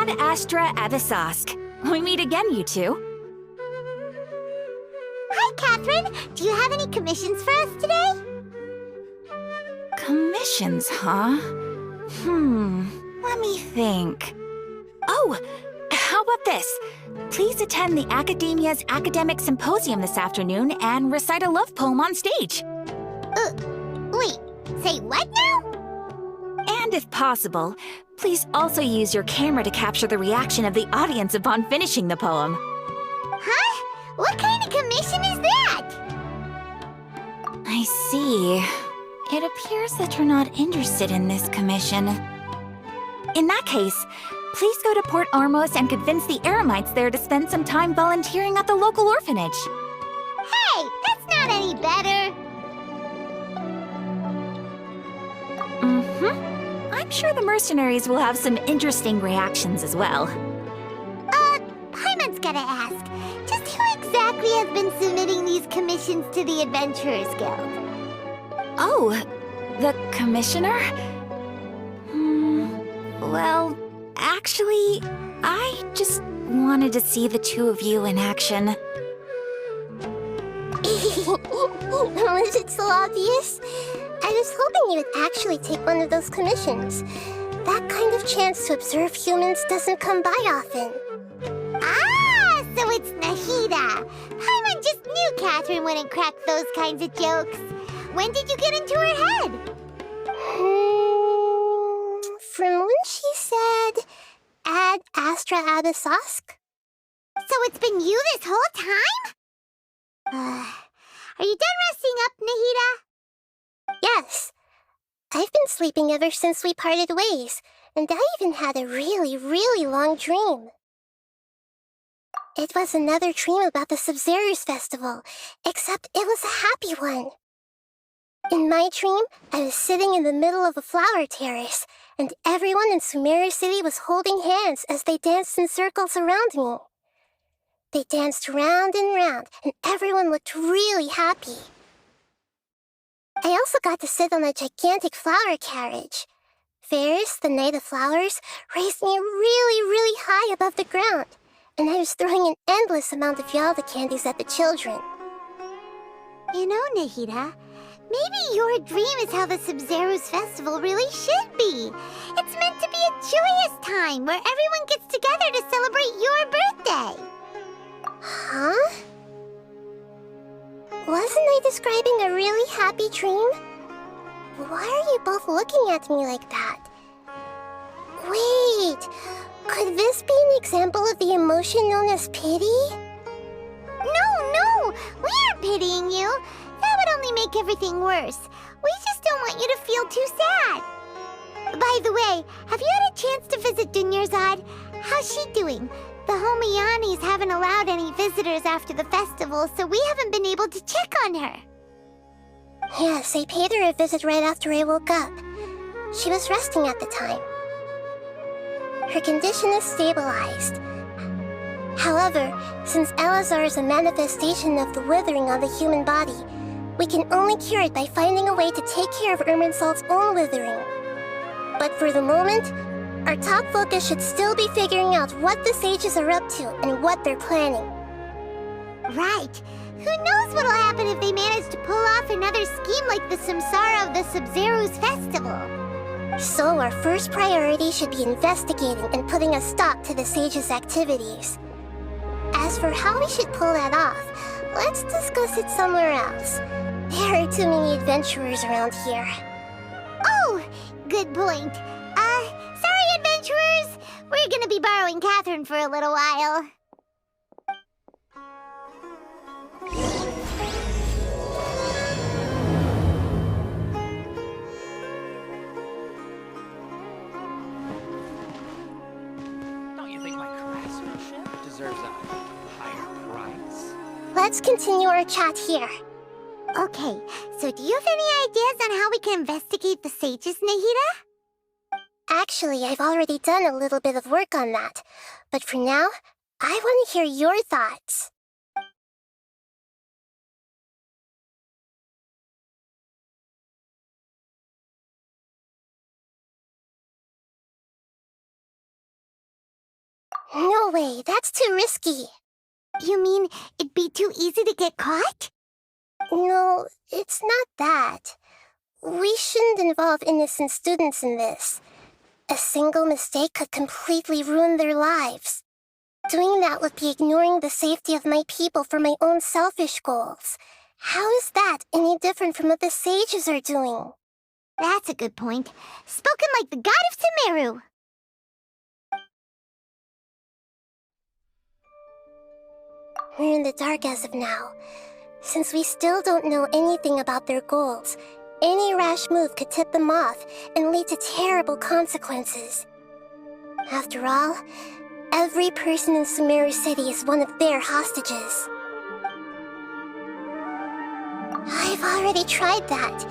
Ad Astra Abyssosque. We meet again, you two. Hi, Catherine. Do you have any commissions for us today? Commissions, huh? Let me think. Oh, how about this? Please attend the Academia's Academic Symposium this afternoon and recite a love poem on stage. Wait, say what now? And if possible, please also use your camera to capture the reaction of the audience upon finishing the poem. Huh? What kind of commission is that? I see. It appears that you're not interested in this commission. In that case, please go to Port Ormos and convince the Eremites there to spend some time volunteering at the local orphanage. Hey, that's not any better. I'm sure the mercenaries will have some interesting reactions as well. Paimon's gotta ask. Just who exactly has been submitting these commissions to the Adventurers Guild? Oh, the commissioner? Well, actually, I just wanted to see the two of you in action. Was it so obvious? I was hoping you would actually take one of those commissions. That kind of chance to observe humans doesn't come by often. Ah, so it's Nahida. Paimon just knew Catherine wouldn't crack those kinds of jokes. When did you get into her head? From when she said, Ad Astra Abyssosque? So it's been you this whole time? Are you done resting up, Nahida? Yes. I've been sleeping ever since we parted ways, and I even had a really, really long dream. It was another dream about the Sumeru Festival, except it was a happy one. In my dream, I was sitting in the middle of a flower terrace, and everyone in Sumeru City was holding hands as they danced in circles around me. They danced round and round, and everyone looked really happy. I also got to sit on a gigantic flower carriage. Ferris, the Knight of Flowers, raised me really, really high above the ground, and I was throwing an endless amount of Yalda candies at the children. You know, Nahida, maybe your dream is how the Sumeru's festival really should be. It's meant to be a joyous time where everyone gets together to celebrate your birthday. Huh? Wasn't I describing a really happy dream? Why are you both looking at me like that? Wait, could this be an example of the emotion known as pity? No, we aren't pitying you. That would only make everything worse. We just don't want you to feel too sad. By the way, have you had a chance to visit Dunyarzad? How's she doing? The Homiyanis haven't allowed any visitors after the festival, so we haven't been able to check on her. Yes, I paid her a visit right after I woke up. She was resting at the time. Her condition is stabilized. However, since Elazar is a manifestation of the withering on the human body, we can only cure it by finding a way to take care of Irminsul's own withering. But for the moment, our top focus should still be figuring out what the sages are up to and what they're planning. Right. Who knows what'll happen if they manage to pull off another scheme like the Samsara of the Sumeru's festival. So our first priority should be investigating and putting a stop to the sages' activities. As for how we should pull that off, let's discuss it somewhere else. There are too many adventurers around here. Oh, good point. Sorry, adventurers. We're gonna be borrowing Catherine for a little while. Don't you think my craftsmanship deserves a higher price? Let's continue our chat here. Okay, so do you have any ideas on how we can investigate the sages, Nahida? Actually, I've already done a little bit of work on that. But for now, I want to hear your thoughts. No way, that's too risky. You mean it'd be too easy to get caught? No, it's not that. We shouldn't involve innocent students in this. A single mistake could completely ruin their lives. Doing that would be ignoring the safety of my people for my own selfish goals. How is that any different from what the sages are doing? That's a good point. Spoken like the god of Sumeru. We're in the dark as of now. Since we still don't know anything about their goals, any rash move could tip them off and lead to terrible consequences. After all, every person in Sumeru City is one of their hostages. I've already tried that,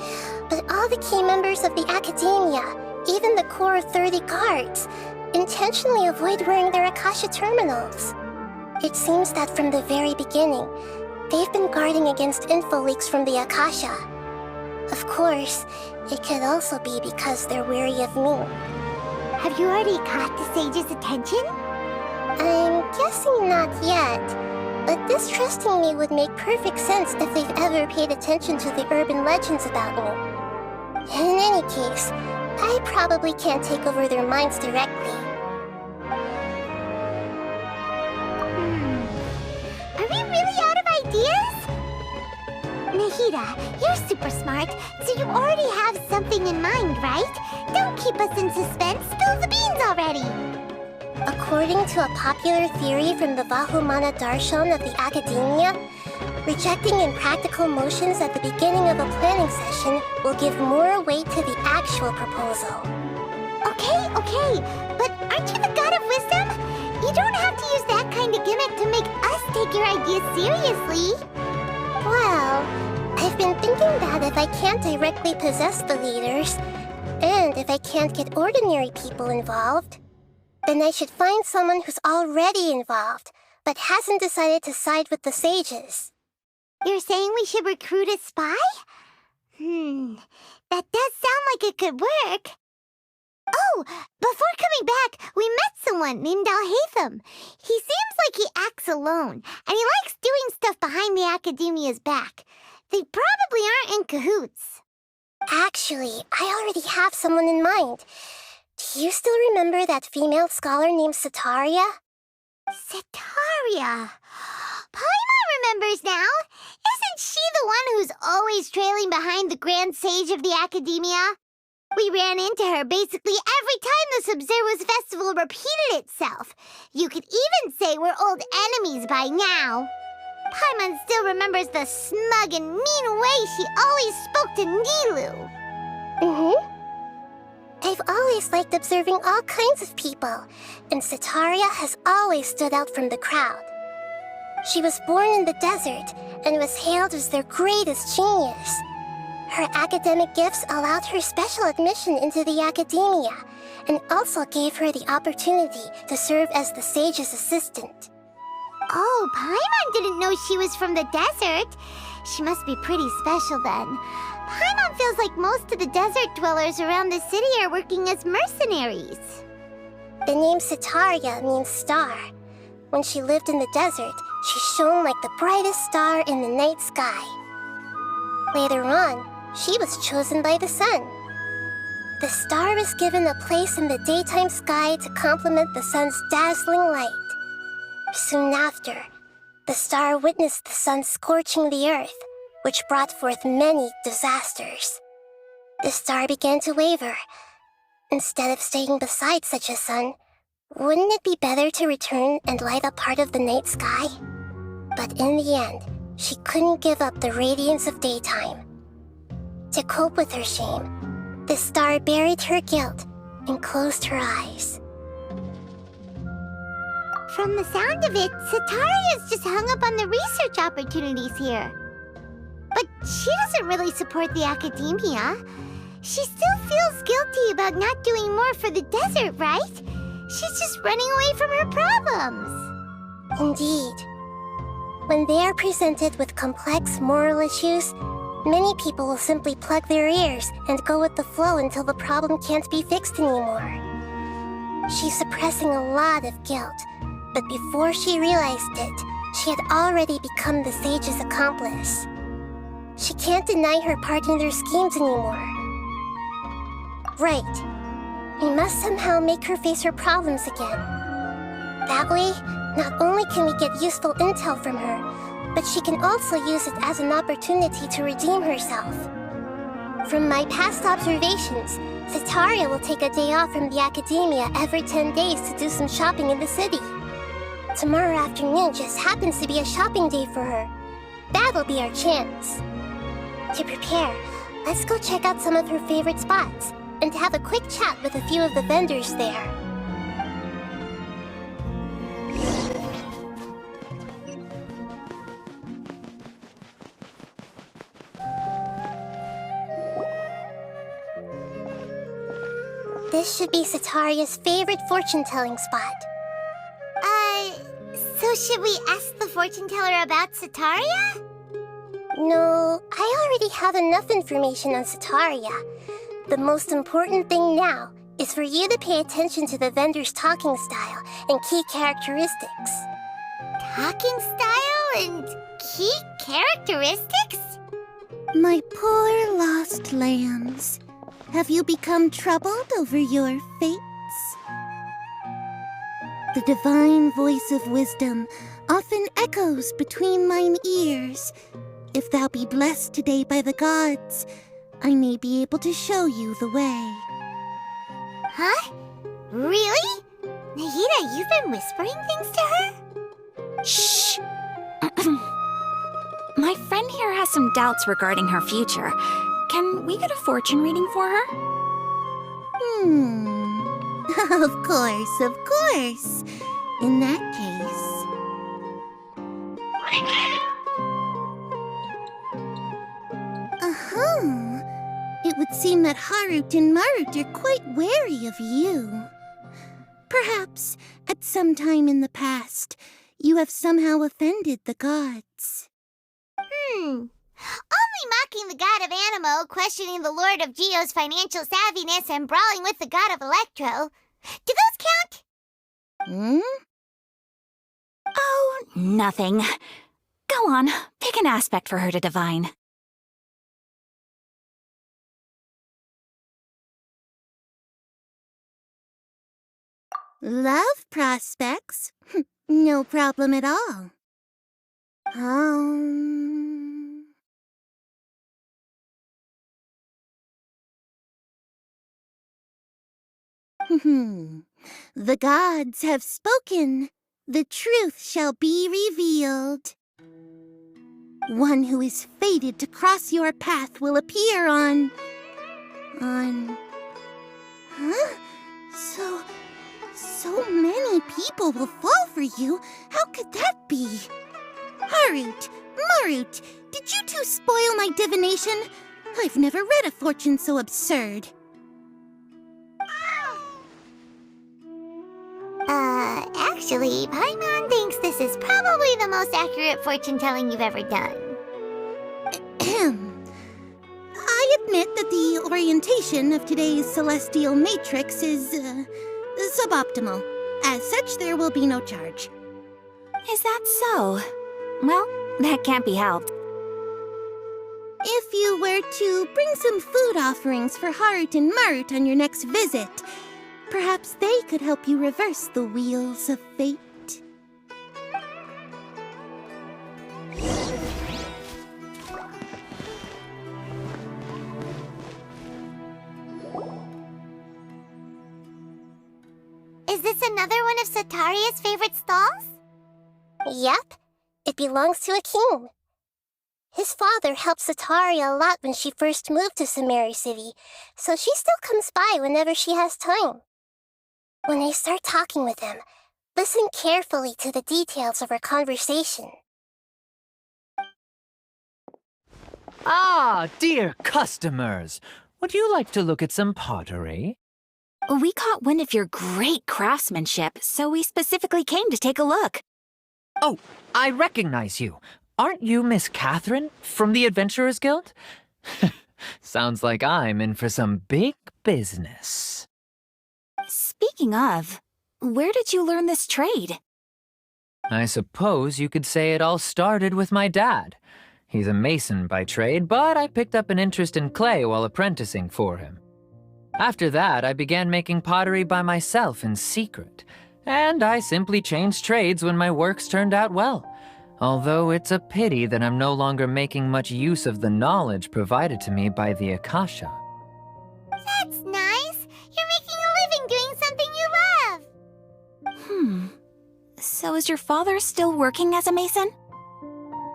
but all the key members of the Academia, even the core of 30 guards, intentionally avoid wearing their Akasha terminals. It seems that from the very beginning, they've been guarding against info leaks from the Akasha. Of course, it could also be because they're wary of me. Have you already caught the sage's attention? I'm guessing not yet, but distrusting me would make perfect sense if they've ever paid attention to the urban legends about me. In any case, I probably can't take over their minds directly. Are we really out of ideas? Nahida, you're super smart, so you already have something in mind, right? Don't keep us in suspense. Spill the beans already. According to a popular theory from the Vahumana Darshan of the Academia, rejecting impractical motions at the beginning of a planning session will give more weight to the actual proposal. Okay, but aren't you the god of wisdom? You don't have to use that kind of gimmick to make us take your ideas seriously. Well, I've been thinking that if I can't directly possess the leaders, and if I can't get ordinary people involved, then I should find someone who's already involved, but hasn't decided to side with the sages. You're saying we should recruit a spy? That does sound like it could work. Oh, before coming back, we met someone named Alhaitham. He seems like he acts alone, and he likes doing stuff behind the Academia's back. They probably aren't in cahoots. Actually, I already have someone in mind. Do you still remember that female scholar named Setaria? Setaria. Paimon remembers now. Isn't she the one who's always trailing behind the Grand Sage of the Academia? We ran into her basically every time the Sumeru Festival repeated itself. You could even say we're old enemies by now. Paimon still remembers the smug and mean way she always spoke to Nilou. I've always liked observing all kinds of people, and Setaria has always stood out from the crowd. She was born in the desert and was hailed as their greatest genius. Her academic gifts allowed her special admission into the Academia, and also gave her the opportunity to serve as the sage's assistant. Oh, Paimon didn't know she was from the desert. She must be pretty special then. Paimon feels like most of the desert dwellers around the city are working as mercenaries. The name Setaria means star. When she lived in the desert, she shone like the brightest star in the night sky. Later on, she was chosen by the sun. The star was given a place in the daytime sky to complement the sun's dazzling light. Soon after, the star witnessed the sun scorching the earth, which brought forth many disasters. The star began to waver. Instead of staying beside such a sun, wouldn't it be better to return and light up part of the night sky? But in the end, she couldn't give up the radiance of daytime. To cope with her shame, the star buried her guilt and closed her eyes. From the sound of it, Setaria's just hung up on the research opportunities here. But she doesn't really support the Academia. She still feels guilty about not doing more for the desert, right? She's just running away from her problems. Indeed. When they are presented with complex moral issues, many people will simply plug their ears and go with the flow until the problem can't be fixed anymore. She's suppressing a lot of guilt, But before she realized it, she had already become the sage's accomplice. She can't deny her part in their schemes anymore. Right. We must somehow make her face her problems again. That way, not only can we get useful intel from her, but she can also use it as an opportunity to redeem herself. From my past observations, Setaria will take a day off from the academia every 10 days to do some shopping in the city. Tomorrow afternoon just happens to be a shopping day for her. That'll be our chance. To prepare, let's go check out some of her favorite spots and have a quick chat with a few of the vendors there. This should be Setaria's favorite fortune-telling spot. So should we ask the fortune teller about Setaria? No, I already have enough information on Setaria. The most important thing now is for you to pay attention to the vendor's talking style and key characteristics. Talking style and key characteristics? My poor lost lambs. Have you become troubled over your fates? The divine voice of wisdom often echoes between mine ears. If thou be blessed today by the gods, I may be able to show you the way. Huh? Really? Nahida, you've been whispering things to her? Shh! My friend here has some doubts regarding her future. Can we get a fortune reading for her? Of course, of course. In that case... It would seem that Harut and Marut are quite wary of you. Perhaps, at some time in the past, you have somehow offended the gods. Only mocking the god of Animo, questioning the lord of Geo's financial savviness, and brawling with the god of Electro. Do those count? Oh, nothing. Go on, pick an aspect for her to divine. Love prospects? No problem at all. The gods have spoken. The truth shall be revealed. One who is fated to cross your path will appear on... Huh? So many people will fall for you. How could that be? Harut, Marut, did you two spoil my divination? I've never read a fortune so absurd. Actually, Paimon thinks this is probably the most accurate fortune-telling you've ever done. I admit that the orientation of today's celestial matrix is, suboptimal. As such, there will be no charge. Is that so? Well, that can't be helped. If you were to bring some food offerings for Harut and Marut on your next visit, perhaps they could help you reverse the wheels of fate. Is this another one of Setaria's favorite stalls? Yep, it belongs to a king. His father helped Setaria a lot when she first moved to Sumeru City, so she still comes by whenever she has time. When I start talking with him, listen carefully to the details of our conversation. Ah, dear customers! Would you like to look at some pottery? We caught wind of your great craftsmanship, so we specifically came to take a look. Oh, I recognize you. Aren't you Miss Catherine from the Adventurers Guild? Sounds like I'm in for some big business. Speaking of, where did you learn this trade? I suppose you could say it all started with my dad. He's a mason by trade, but I picked up an interest in clay while apprenticing for him. After that, I began making pottery by myself in secret, and I simply changed trades when my works turned out well. Although it's a pity that I'm no longer making much use of the knowledge provided to me by the Akasha. That's nice. You're making a living doing something you love. So is your father still working as a mason?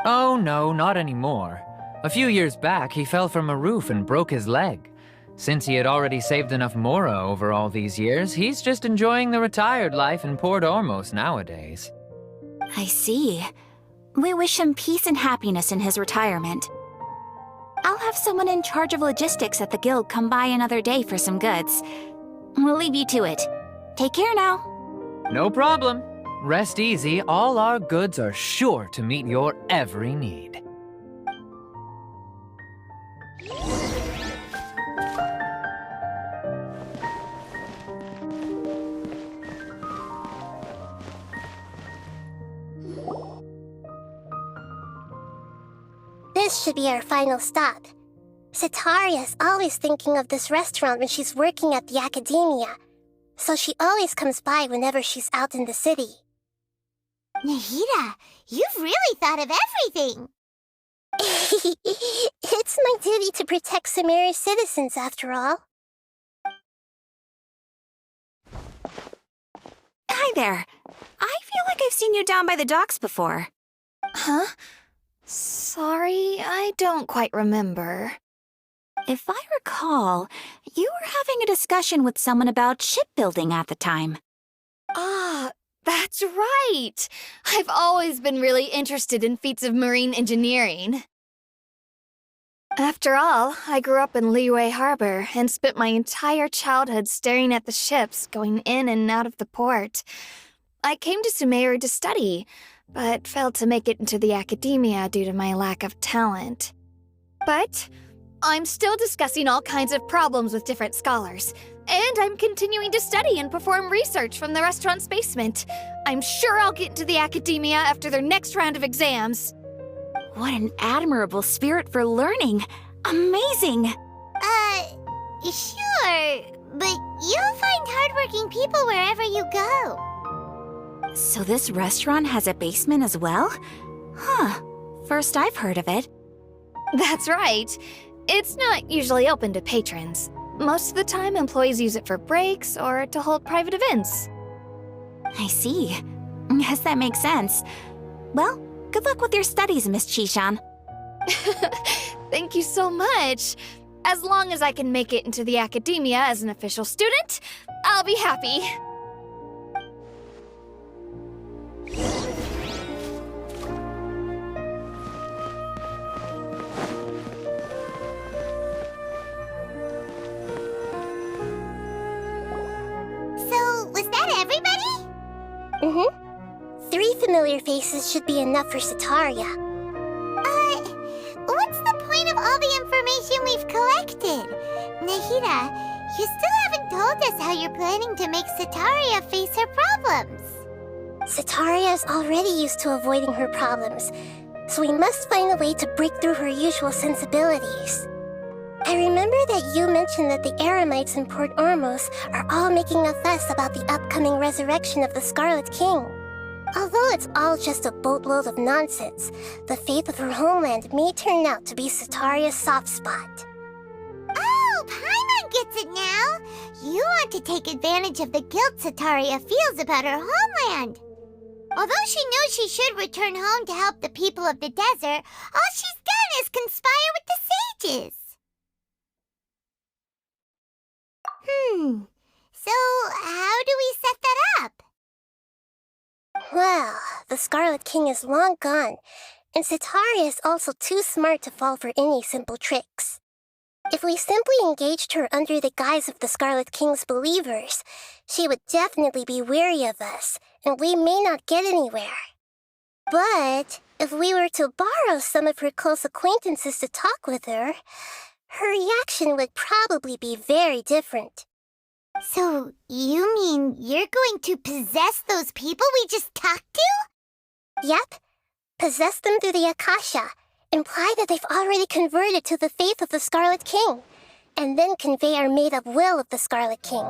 Oh no, not anymore. A few years back, he fell from a roof and broke his leg. Since he had already saved enough mora over all these years, he's just enjoying the retired life in Port Ormos nowadays. I see. We wish him peace and happiness in his retirement. I'll have someone in charge of logistics at the guild come by another day for some goods. We'll leave you to it. Take care now. No problem. Rest easy, all our goods are sure to meet your every need. This should be our final stop. Sitaria's always thinking of this restaurant when she's working at the academia, so she always comes by whenever she's out in the city. Nahida, you've really thought of everything. It's my duty to protect Sumeru's citizens, after all. Hi there. I feel like I've seen you down by the docks before. Huh? Sorry, I don't quite remember. If I recall, you were having a discussion with someone about shipbuilding at the time. Ah, that's right! I've always been really interested in feats of marine engineering. After all, I grew up in Liyue Harbor and spent my entire childhood staring at the ships going in and out of the port. I came to Sumeru to study, but failed to make it into the academia due to my lack of talent. But I'm still discussing all kinds of problems with different scholars, and I'm continuing to study and perform research from the restaurant's basement. I'm sure I'll get into the academia after their next round of exams. What an admirable spirit for learning. Amazing. Sure, but you'll find hardworking people wherever you go. So this restaurant has a basement as well? Huh. First I've heard of it. That's right. It's not usually open to patrons. Most of the time, employees use it for breaks or to hold private events. I see. Guess that makes sense. Well, good luck with your studies, Miss Chishan. Thank you so much. As long as I can make it into the academia as an official student, I'll be happy. So, was that everybody? Mm-hmm. 3 familiar faces should be enough for Sitaria. What's the point of all the information we've collected? Nahida, you still haven't told us how you're planning to make Sitaria face her problems. Sitaria is already used to avoiding her problems, so we must find a way to break through her usual sensibilities. I remember that you mentioned that the Eremites in Port Ormos are all making a fuss about the upcoming resurrection of the Scarlet King. Although it's all just a boatload of nonsense, the fate of her homeland may turn out to be Sitaria's soft spot. Oh, Paimon gets it now! You want to take advantage of the guilt Sitaria feels about her homeland. Although she knows she should return home to help the people of the desert, all she's done is conspire with the sages. So how do we set that up? Well, the Scarlet King is long gone, and Sitaria is also too smart to fall for any simple tricks. If we simply engaged her under the guise of the Scarlet King's believers, she would definitely be weary of us, and we may not get anywhere. But if we were to borrow some of her close acquaintances to talk with her, her reaction would probably be very different. So you mean you're going to possess those people we just talked to? Yep. Possess them through the Akasha. Imply that they've already converted to the faith of the Scarlet King. And then convey our made-up will of the Scarlet King.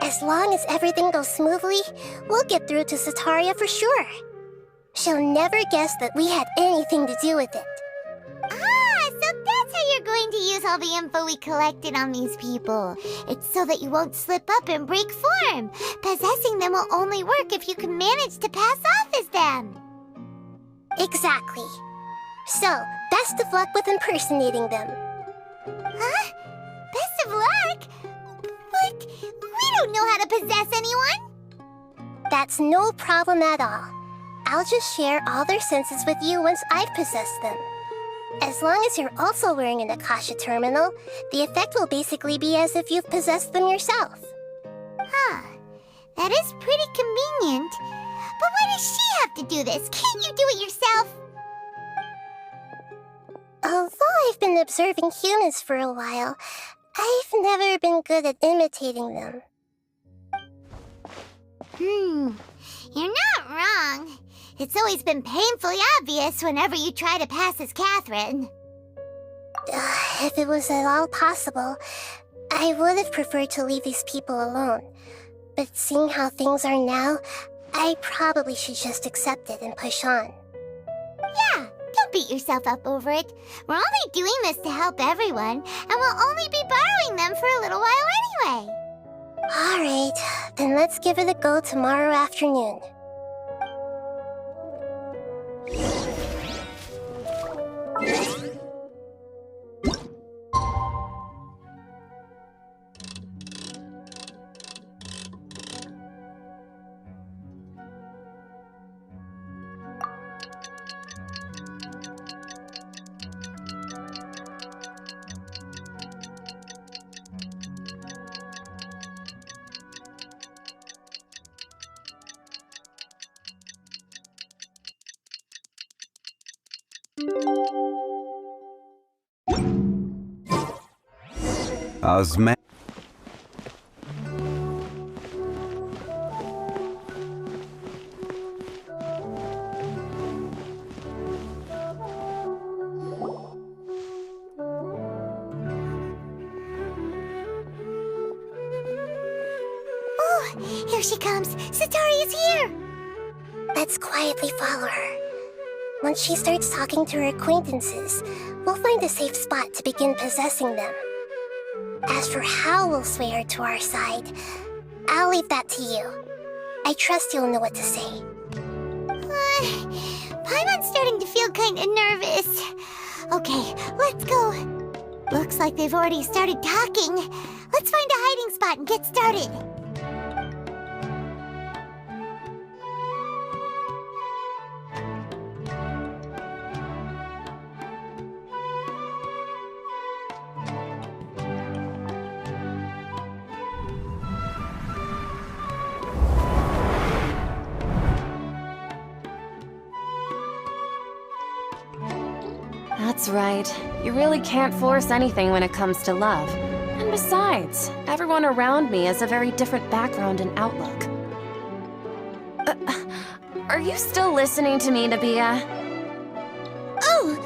As long as everything goes smoothly, we'll get through to Sataria for sure. She'll never guess that we had anything to do with it. Ah, so that's how you're going to use all the info we collected on these people. It's so that you won't slip up and break form. Possessing them will only work if you can manage to pass off as them. Exactly. So, best of luck with impersonating them. Huh? Best of luck? But we don't know how to possess anyone. That's no problem at all. I'll just share all their senses with you once I've possessed them. As long as you're also wearing an Akasha terminal, the effect will basically be as if you've possessed them yourself. Huh. That is pretty convenient. But why does she have to do this? Can't you do it yourself? Although I've been observing humans for a while, I've never been good at imitating them. You're not wrong. It's always been painfully obvious whenever you try to pass as Catherine. If it was at all possible, I would have preferred to leave these people alone. But seeing how things are now, I probably should just accept it and push on. Yeah, don't beat yourself up over it. We're only doing this to help everyone, and we'll only be borrowing them for a little while anyway. Alright, then let's give it a go tomorrow afternoon. Osman. Oh, here she comes. Satari is here. Let's quietly follow her. Once she starts talking to her acquaintances, we'll find a safe spot to begin possessing them. As for how we'll sway her to our side, I'll leave that to you. I trust you'll know what to say. Paimon's starting to feel kind of nervous. Okay, let's go. Looks like they've already started talking. Let's find a hiding spot and get started. That's right. You really can't force anything when it comes to love. And besides, everyone around me has a very different background and outlook. Are you still listening to me, Nabia? Oh,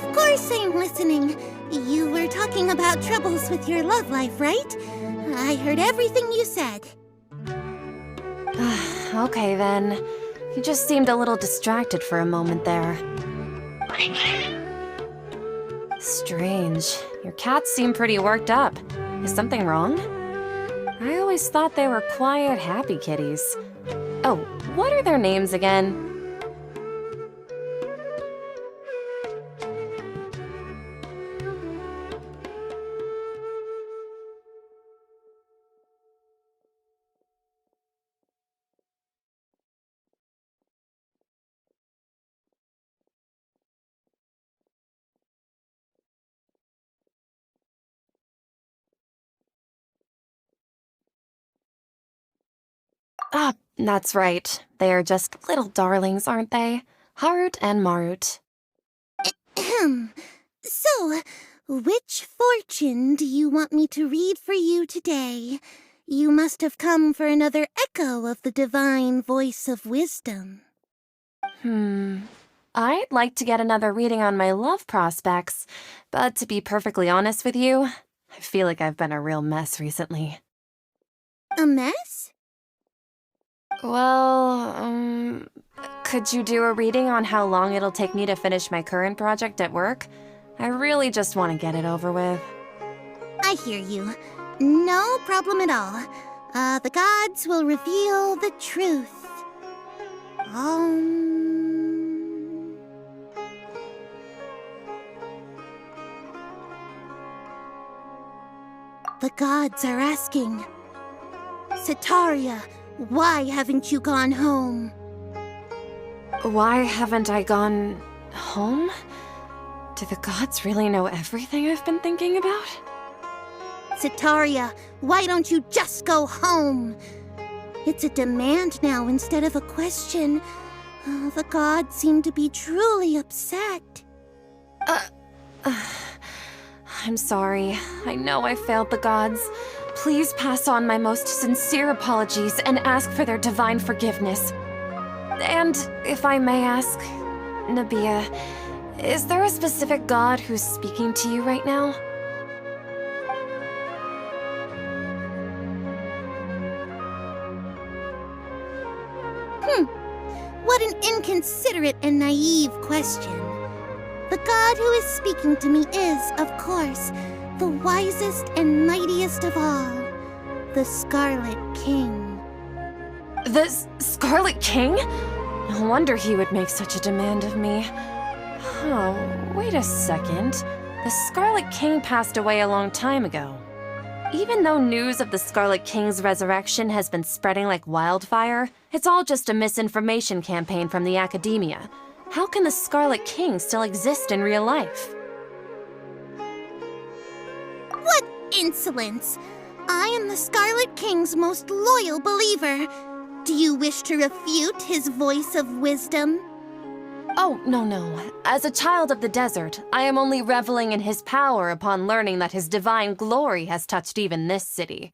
of course I'm listening. You were talking about troubles with your love life, right? I heard everything you said. Okay then. You just seemed a little distracted for a moment there. Strange. Your cats seem pretty worked up. Is something wrong? I always thought they were quiet, happy kitties. Oh, what are their names again? Ah, that's right. They are just little darlings, aren't they? Harut and Marut. So, which fortune do you want me to read for you today? You must have come for another echo of the divine voice of wisdom. I'd like to get another reading on my love prospects, but to be perfectly honest with you, I feel like I've been a real mess recently. A mess? Well, could you do a reading on how long it'll take me to finish my current project at work? I really just want to get it over with. I hear you. No problem at all. The gods will reveal the truth. The gods are asking, Setaria, why haven't you gone home? Why haven't I gone home? Do the gods really know everything I've been thinking about? Setaria, why don't you just go home? It's a demand now instead of a question. The gods seem to be truly upset. I'm sorry. I know I failed the gods. Please pass on my most sincere apologies and ask for their divine forgiveness. And if I may ask, Nabia, is there a specific god who's speaking to you right now? What an inconsiderate and naive question. The god who is speaking to me is, of course, the wisest and mightiest of all, the Scarlet King. The Scarlet King? No wonder he would make such a demand of me. Oh, wait a second. The Scarlet King passed away a long time ago. Even though news of the Scarlet King's resurrection has been spreading like wildfire, it's all just a misinformation campaign from the academia. How can the Scarlet King still exist in real life? What insolence! I am the Scarlet King's most loyal believer. Do you wish to refute his voice of wisdom? Oh, no. As a child of the desert, I am only reveling in his power upon learning that his divine glory has touched even this city.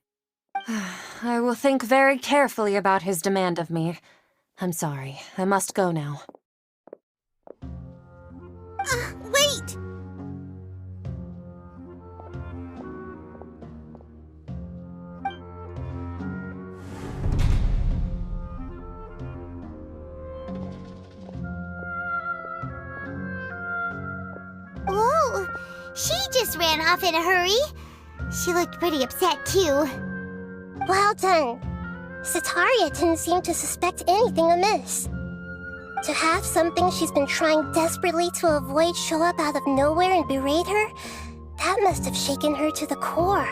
I will think very carefully about his demand of me. I'm sorry, I must go now. Wait! Whoa! She just ran off in a hurry. She looked pretty upset, too. Well done. Setaria didn't seem to suspect anything amiss. To have something she's been trying desperately to avoid show up out of nowhere and berate her, that must have shaken her to the core.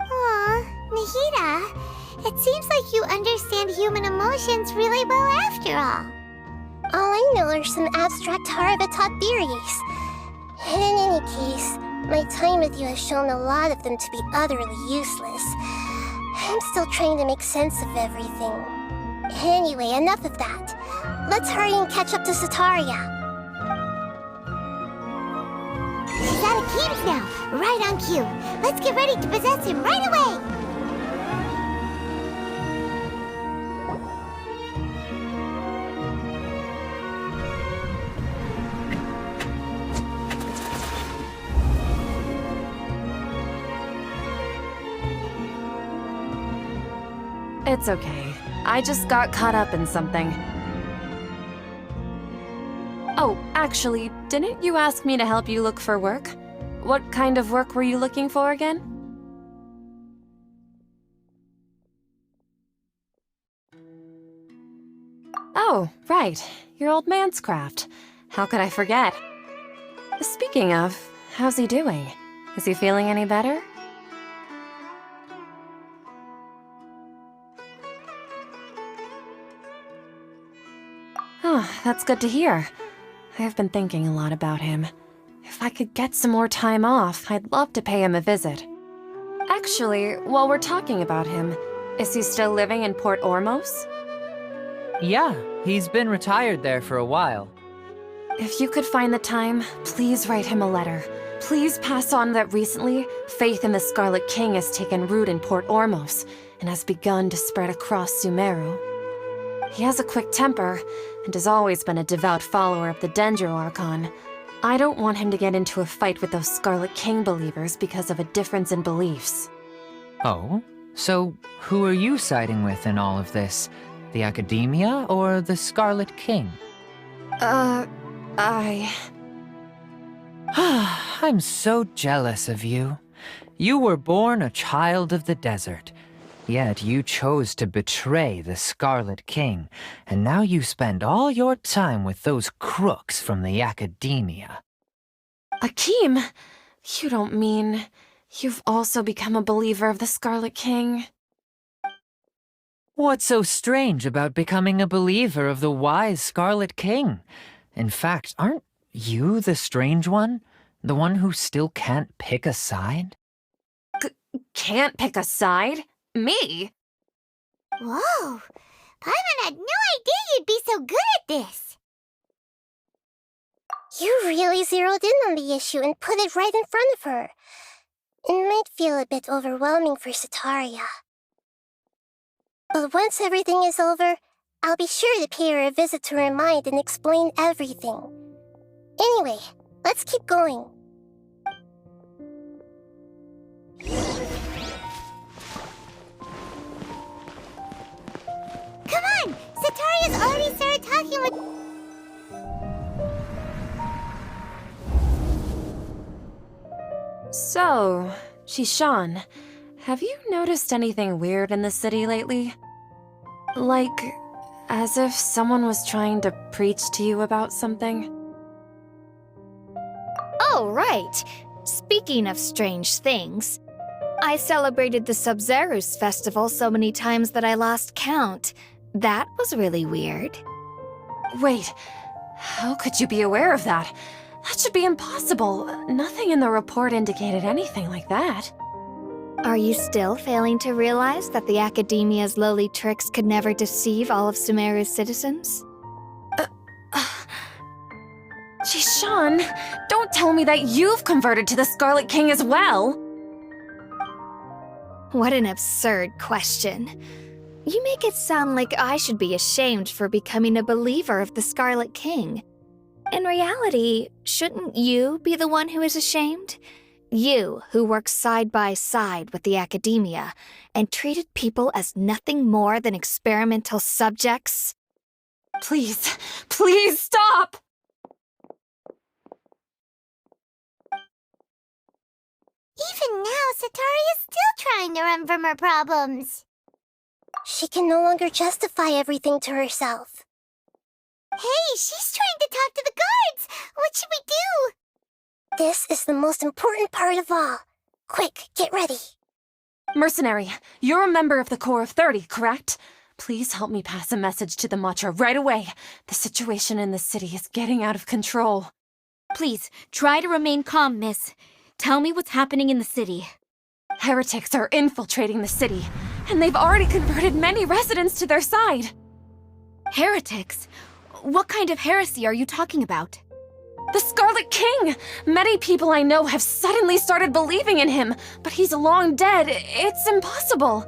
Aw, Nahida, it seems like you understand human emotions really well after all. All I know are some abstract Harava-taught theories. And in any case, my time with you has shown a lot of them to be utterly useless. I'm still trying to make sense of everything. Anyway, enough of that. Let's hurry and catch up to Setaria. He's out of Keems now, right on cue. Let's get ready to possess him right away! It's okay. I just got caught up in something. Oh, actually, didn't you ask me to help you look for work? What kind of work were you looking for again? Oh, right. Your old man's craft. How could I forget? Speaking of, how's he doing? Is he feeling any better? Oh, that's good to hear. I've been thinking a lot about him. If I could get some more time off, I'd love to pay him a visit. Actually, while we're talking about him, is he still living in Port Ormos? Yeah, he's been retired there for a while. If you could find the time, please write him a letter. Please pass on that recently, faith in the Scarlet King has taken root in Port Ormos and has begun to spread across Sumeru. He has a quick temper, and has always been a devout follower of the Dendro Archon. I don't want him to get into a fight with those Scarlet King believers because of a difference in beliefs. Oh? So, who are you siding with in all of this? The Academia or the Scarlet King? I'm so jealous of you. You were born a child of the desert, yet you chose to betray the Scarlet King, and now you spend all your time with those crooks from the Academia. Akeem, you don't mean you've also become a believer of the Scarlet King? What's so strange about becoming a believer of the wise Scarlet King? In fact, aren't you the strange one? The one who still can't pick a side? Can't pick a side? Me? Whoa! Paimon had no idea you'd be so good at this! You really zeroed in on the issue and put it right in front of her. It might feel a bit overwhelming for Sataria. But once everything is over, I'll be sure to pay her a visit to her mind and explain everything. Anyway, let's keep going. Come on! Sataria's already started talking with... So, Shishan, have you noticed anything weird in the city lately? Like, as if someone was trying to preach to you about something? Oh, right. Speaking of strange things, I celebrated the Sub-Zerus festival so many times that I lost count. That was really weird. Wait, how could you be aware of that? That should be impossible. Nothing in the report indicated anything like that. Are you still failing to realize that the Academia's lowly tricks could never deceive all of Sumeru's citizens? Shishan, don't tell me that you've converted to the Scarlet King as well! What an absurd question. You make it sound like I should be ashamed for becoming a believer of the Scarlet King. In reality, shouldn't you be the one who is ashamed? You, who works side by side with the Academia and treated people as nothing more than experimental subjects? Please, please stop! Even now, Sataria's still trying to run from her problems. She can no longer justify everything to herself. Hey, she's trying to talk to the guards! What should we do? This is the most important part of all. Quick, get ready. Mercenary, you're a member of the Corps of 30, correct? Please help me pass a message to the Matcha right away. The situation in the city is getting out of control. Please, try to remain calm, miss. Tell me what's happening in the city. Heretics are infiltrating the city, and they've already converted many residents to their side. Heretics? What kind of heresy are you talking about? The Scarlet King! Many people I know have suddenly started believing in him, but he's long dead. It's impossible.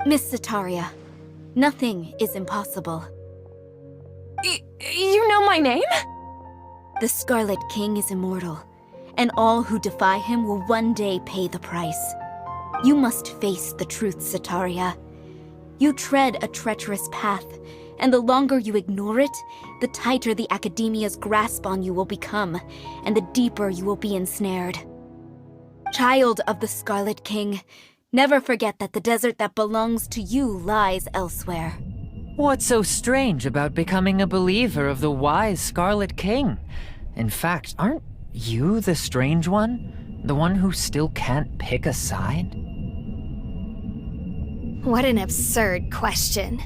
Miss Sataria, nothing is impossible. You know my name? The Scarlet King is immortal, and all who defy him will one day pay the price. You must face the truth, Sataria. You tread a treacherous path, and the longer you ignore it, the tighter the Academia's grasp on you will become, and the deeper you will be ensnared. Child of the Scarlet King, never forget that the desert that belongs to you lies elsewhere. What's so strange about becoming a believer of the wise Scarlet King? In fact, aren't you the strange one? The one who still can't pick a side? What an absurd question.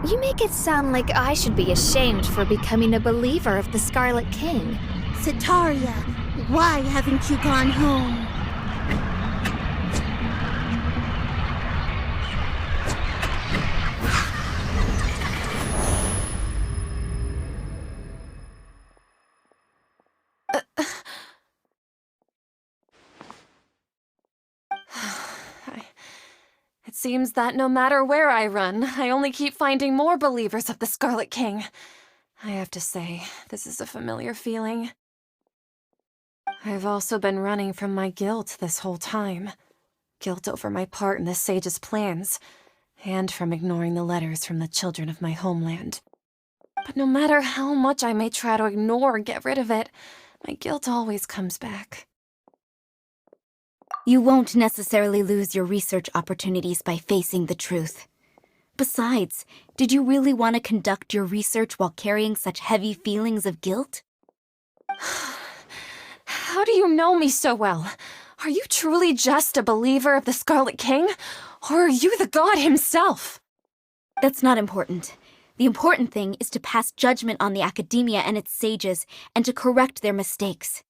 You make it sound like I should be ashamed for becoming a believer of the Scarlet King. Sataria, why haven't you gone home? It seems that no matter where I run, I only keep finding more believers of the Scarlet King. I have to say, this is a familiar feeling. I've also been running from my guilt this whole time. Guilt over my part in the sage's plans, and from ignoring the letters from the children of my homeland. But no matter how much I may try to ignore or get rid of it, my guilt always comes back. You won't necessarily lose your research opportunities by facing the truth. Besides, did you really want to conduct your research while carrying such heavy feelings of guilt? How do you know me so well? Are you truly just a believer of the Scarlet King? Or are you the god himself? That's not important. The important thing is to pass judgment on the academia and its sages, and to correct their mistakes.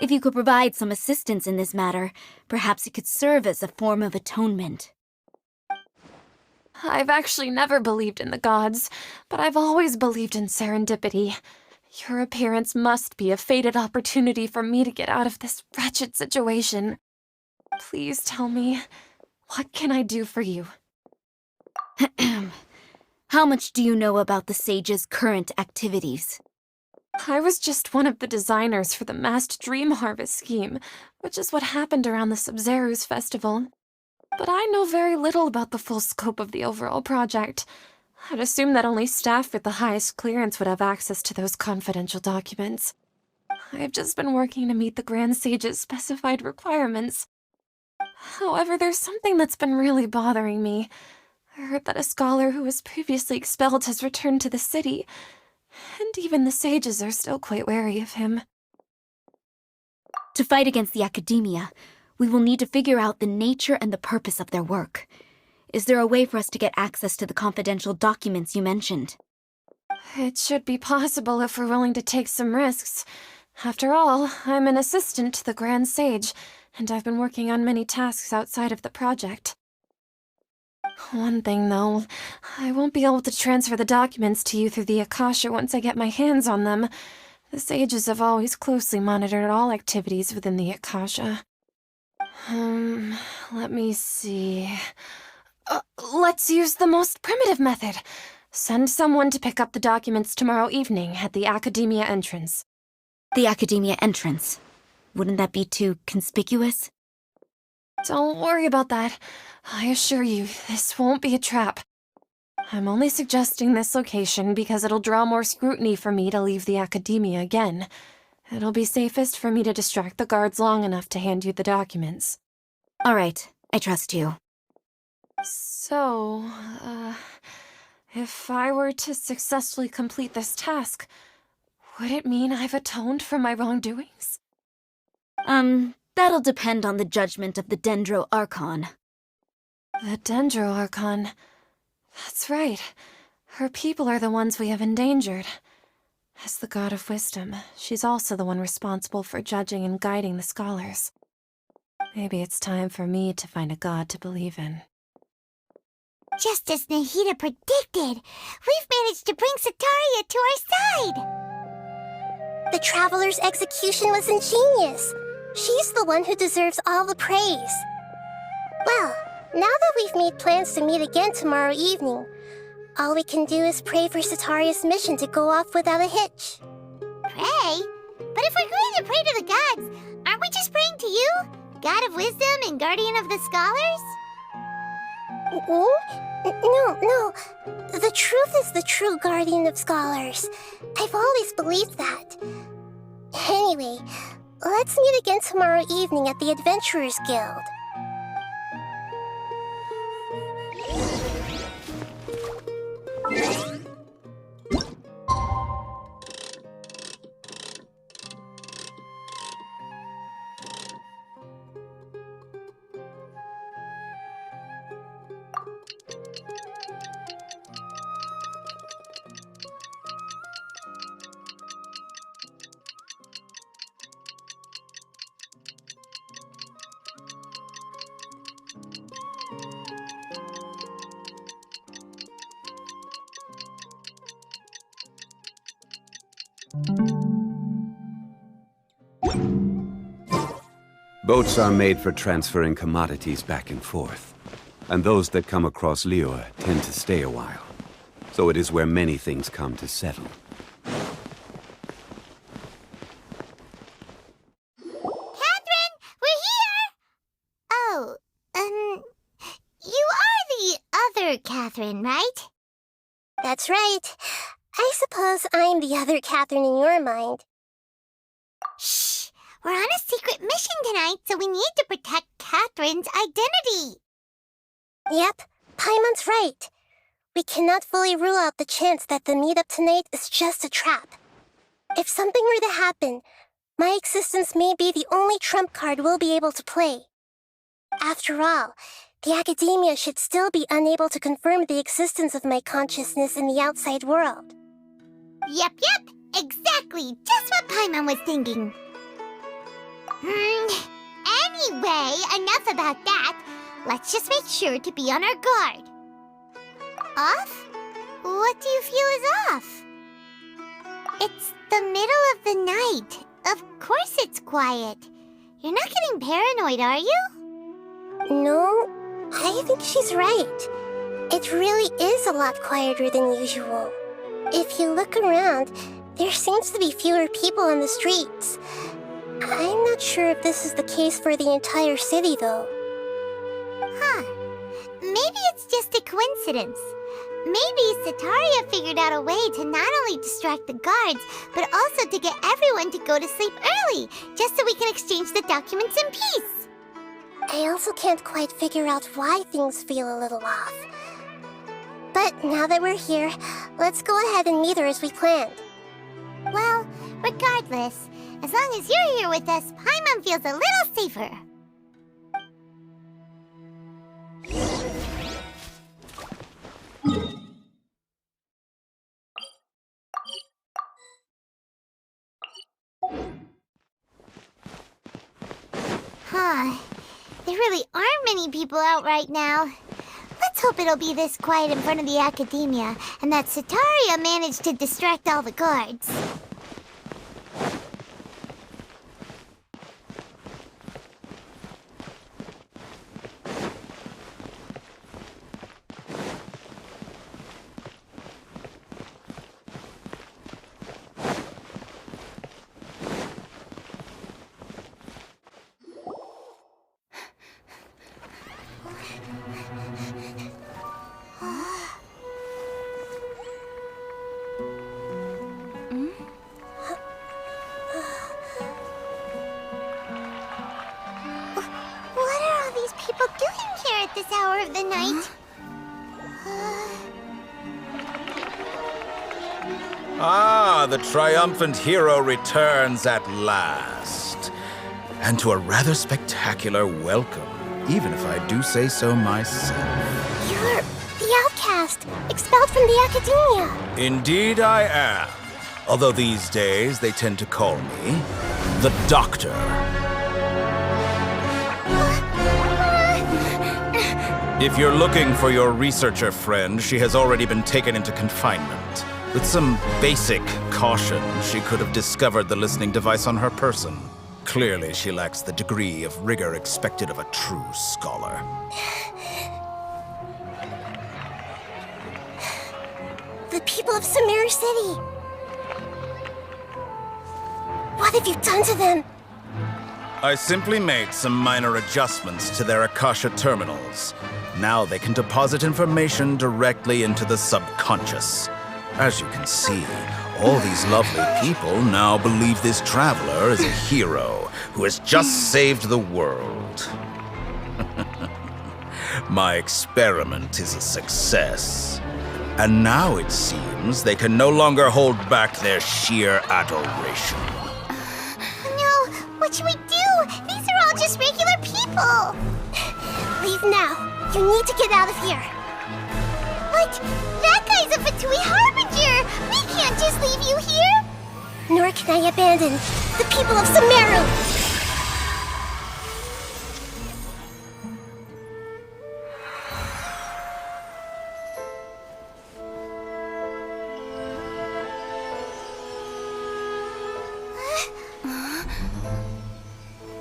If you could provide some assistance in this matter, perhaps it could serve as a form of atonement. I've actually never believed in the gods, but I've always believed in serendipity. Your appearance must be a fated opportunity for me to get out of this wretched situation. Please tell me, what can I do for you? How much do you know about the sage's current activities? I was just one of the designers for the massed dream harvest scheme, which is what happened around the Sumeru festival. But I know very little about the full scope of the overall project. I'd assume that only staff with the highest clearance would have access to those confidential documents. I've just been working to meet the Grand Sage's specified requirements. However, there's something that's been really bothering me. I heard that a scholar who was previously expelled has returned to the city, and even the sages are still quite wary of him. To fight against the academia, we will need to figure out the nature and the purpose of their work. Is there a way for us to get access to the confidential documents you mentioned? It should be possible if we're willing to take some risks. After all, I'm an assistant to the Grand Sage, and I've been working on many tasks outside of the project. One thing, though, I won't be able to transfer the documents to you through the Akasha once I get my hands on them. The sages have always closely monitored all activities within the Akasha. Let me see. Let's use the most primitive method. Send someone to pick up the documents tomorrow evening at the Academia entrance. The Academia entrance? Wouldn't that be too conspicuous? Don't worry about that. I assure you, this won't be a trap. I'm only suggesting this location because it'll draw more scrutiny for me to leave the Academia again. It'll be safest for me to distract the guards long enough to hand you the documents. All right, I trust you. So, if I were to successfully complete this task, would it mean I've atoned for my wrongdoings? That'll depend on the judgment of the Dendro Archon. The Dendro Archon. That's right. Her people are the ones we have endangered. As the god of wisdom, she's also the one responsible for judging and guiding the scholars. Maybe it's time for me to find a god to believe in. Just as Nahida predicted, we've managed to bring Sataria to our side! The Traveler's execution was ingenious. She's the one who deserves all the praise. Well, now that we've made plans to meet again tomorrow evening, all we can do is pray for Sataria's mission to go off without a hitch. Pray? But if we're going to pray to the gods, aren't we just praying to you? God of wisdom and guardian of the scholars? No. The truth is the true guardian of scholars. I've always believed that. Anyway, let's meet again tomorrow evening at the Adventurers Guild. Boats are made for transferring commodities back and forth, and those that come across Liyue tend to stay a while. so it is where many things come to settle. Catherine, we're here! Oh, you are the other Catherine, right? That's right. I suppose I'm the other Catherine in your mind. Shh! We're on a secret mission tonight, so we need to protect Catherine's identity. Yep, Paimon's right. We cannot fully rule out the chance that the meetup tonight is just a trap. If something were to happen, my existence may be the only trump card we'll be able to play. After all, the academia should still be unable to confirm the existence of my consciousness in the outside world. Yep, exactly, just what Paimon was thinking. Anyway, enough about that. Let's just make sure to be on our guard. Off? What do you feel is off? It's the middle of the night. Of course it's quiet. You're not getting paranoid, are you? No, I think she's right. It really is a lot quieter than usual. If you look around, there seems to be fewer people on the streets. I'm not sure if this is the case for the entire city, though. Huh. Maybe it's just a coincidence. Maybe Sataria figured out a way to not only distract the guards, but also to get everyone to go to sleep early, just so we can exchange the documents in peace. I also can't quite figure out why things feel a little off. But now that we're here, let's go ahead and meet her as we planned. Well, regardless, as long as you're here with us, Paimon feels a little safer. Huh. There really aren't many people out right now. Let's hope it'll be this quiet in front of the academia, and that Sataria managed to distract all the guards. This hour of the night. Ah, the triumphant hero returns at last. And to a rather spectacular welcome, even if I do say so myself. You're the outcast, expelled from the academia. Indeed I am. Although these days they tend to call me the Doctor. If you're looking for your researcher friend, she has already been taken into confinement. With some basic caution, she could have discovered the listening device on her person. Clearly, she lacks the degree of rigor expected of a true scholar. The people of Sumeru City! What have you done to them? I simply made some minor adjustments to their Akasha terminals. Now they can deposit information directly into the subconscious. As you can see, all these lovely people now believe this traveler is a hero who has just saved the world. My experiment is a success. And now it seems they can no longer hold back their sheer adoration. No, what should we do? These are all just regular people. Leave now. You need to get out of here. What? That guy's a Fatui Harbinger! We can't just leave you here! Nor can I abandon the people of Sumeru!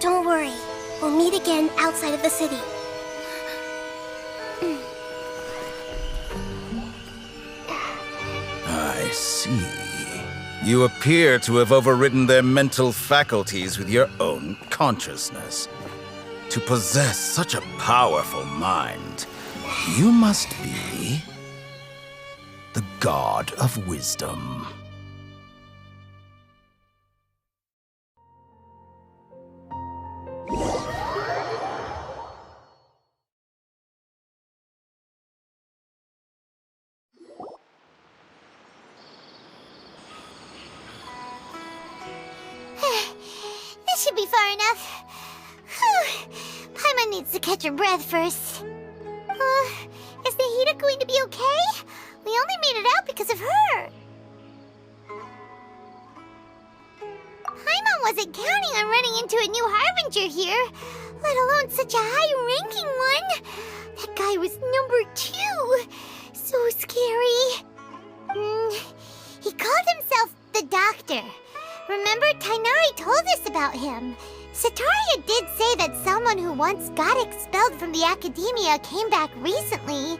Don't worry. We'll meet again outside of the city. I see. You appear to have overridden their mental faculties with your own consciousness. To possess such a powerful mind, you must be the god of wisdom. This should be far enough. Whew. Paimon needs to catch her breath first. Is Nahida going to be okay? We only made it out because of her. Paimon wasn't counting on running into a new Harbinger here, let alone such a high-ranking one. That guy was number 2. So scary. He called himself the Doctor. Remember, Tighnari told us about him. Sataria did say that someone who once got expelled from the academia came back recently.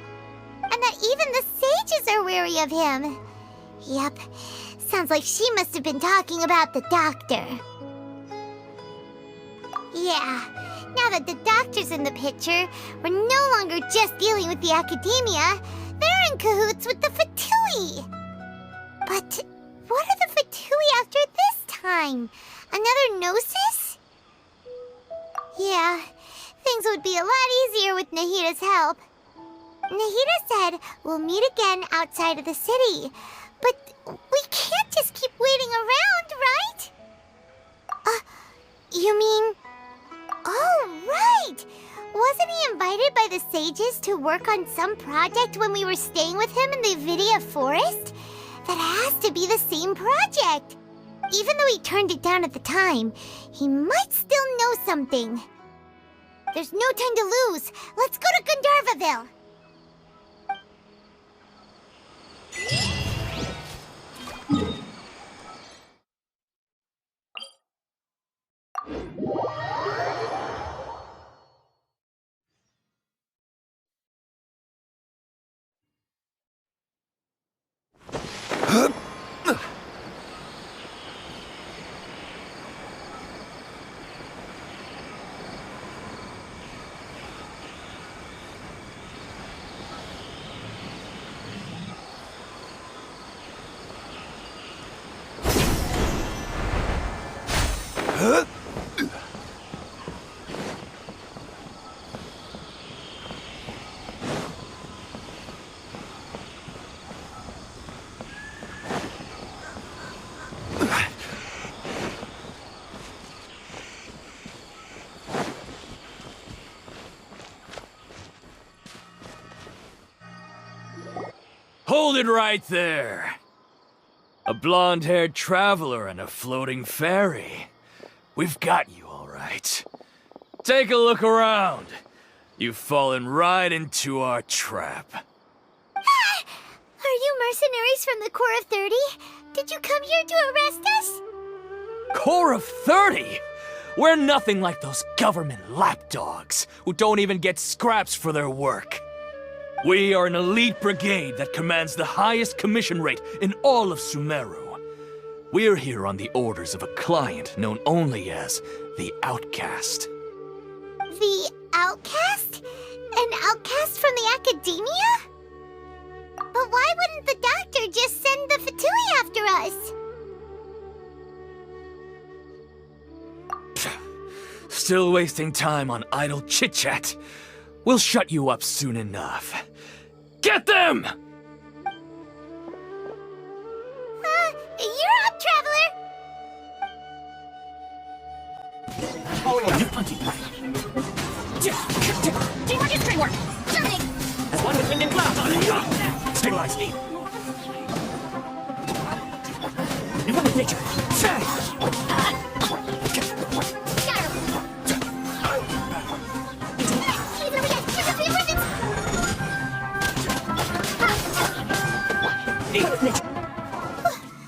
And that even the sages are wary of him. Yep, sounds like she must have been talking about the Doctor. Yeah, now that the Doctor's in the picture, we're no longer just dealing with the academia. They're in cahoots with the Fatui. But what are the Fatui after this time? Another Gnosis? Yeah, things would be a lot easier with Nahida's help. Nahida said we'll meet again outside of the city. But we can't just keep waiting around, right? You mean... Oh, right! Wasn't he invited by the sages to work on some project when we were staying with him in the Vidia forest? That has to be the same project. Even though he turned it down at the time, he might still know something. There's no time to lose. Let's go to Gandharvaville. Hold it right there! A blonde-haired traveler and a floating fairy. We've got you all right. Take a look around. You've fallen right into our trap. Are you mercenaries from the Corps of 30? Did you come here to arrest us? Corps of 30? We're nothing like those government lapdogs who don't even get scraps for their work. We are an elite brigade that commands the highest commission rate in all of Sumeru. We're here on the orders of a client known only as the Outcast. The Outcast? An outcast from the academia? But why wouldn't the Doctor just send the Fatui after us? Still wasting time on idle chit-chat. We'll shut you up soon enough. Get them! You're up, traveler! Teamwork is teamwork! As one with wind and cloud! Stabilize me! In one with nature!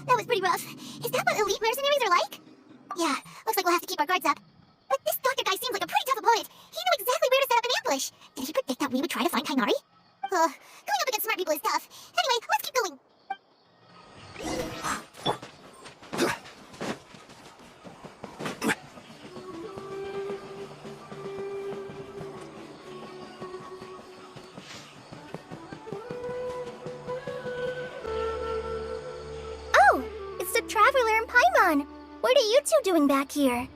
That was pretty rough. Is that what elite mercenaries are like? Yeah, looks like we'll have to keep our guards up. But this doctor guy seems like a pretty tough opponent. He knew exactly where to set up an ambush. Did he predict that we would try to find Tighnari? Going up against smart people is tough. Anyway, let's keep going. Paimon! What are you two doing back here?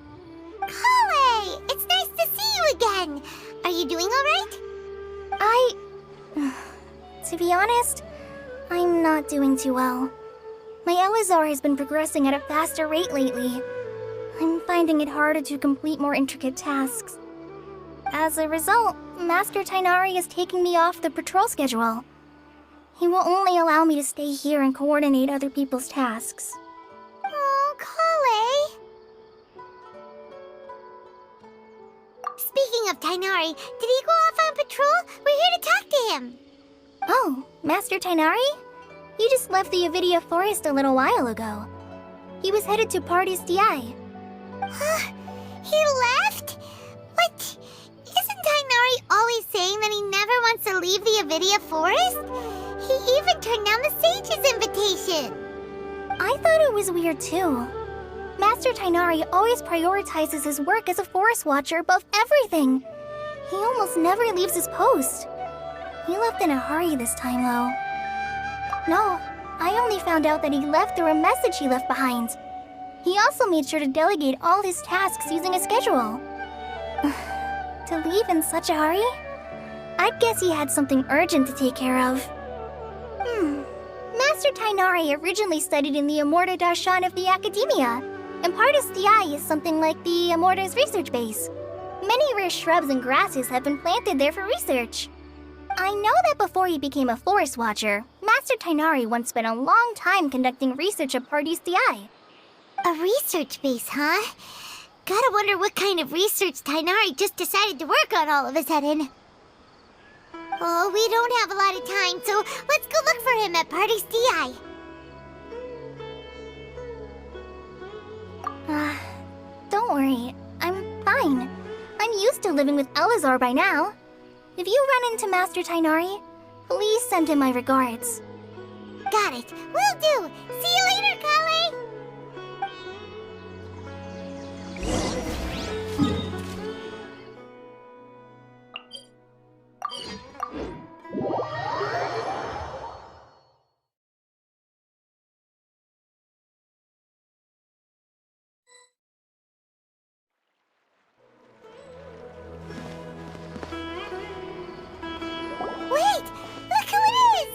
Kale! It's nice to see you again! Are you doing alright? To be honest, I'm not doing too well. My Elazar has been progressing at a faster rate lately. I'm finding it harder to complete more intricate tasks. As a result, Master Tighnari is taking me off the patrol schedule. He will only allow me to stay here and coordinate other people's tasks. Oh, Kale! Speaking of Tighnari, did he go off on patrol? We're here to talk to him. Oh, Master Tighnari? He just left the Avidia Forest a little while ago. He was headed to Party's DI. Huh? He left? What? Isn't Tighnari always saying that he never wants to leave the Avidia Forest? He even turned down the sage's invitation. I thought it was weird too. Master Tighnari always prioritizes his work as a forest watcher above everything. He almost never leaves his post. He left in a hurry this time, though. No, I only found out that he left through a message he left behind. He also made sure to delegate all his tasks using a schedule. To leave in such a hurry? I'd guess he had something urgent to take care of. Master Tighnari originally studied in the Amorta Darshan of the Academia, and Partis DI is something like the Amorta's research base. Many rare shrubs and grasses have been planted there for research. I know that before he became a forest watcher, Master Tighnari once spent a long time conducting research at Partis DI. A research base, huh? Gotta wonder what kind of research Tighnari just decided to work on all of a sudden. Oh, we don't have a lot of time, so let's go look for him at Party's DI. Don't worry, I'm fine. I'm used to living with Elazar by now. If you run into Master Tighnari, please send him my regards. Got it. Will do. See you later, Kale. Wait! Look who it is!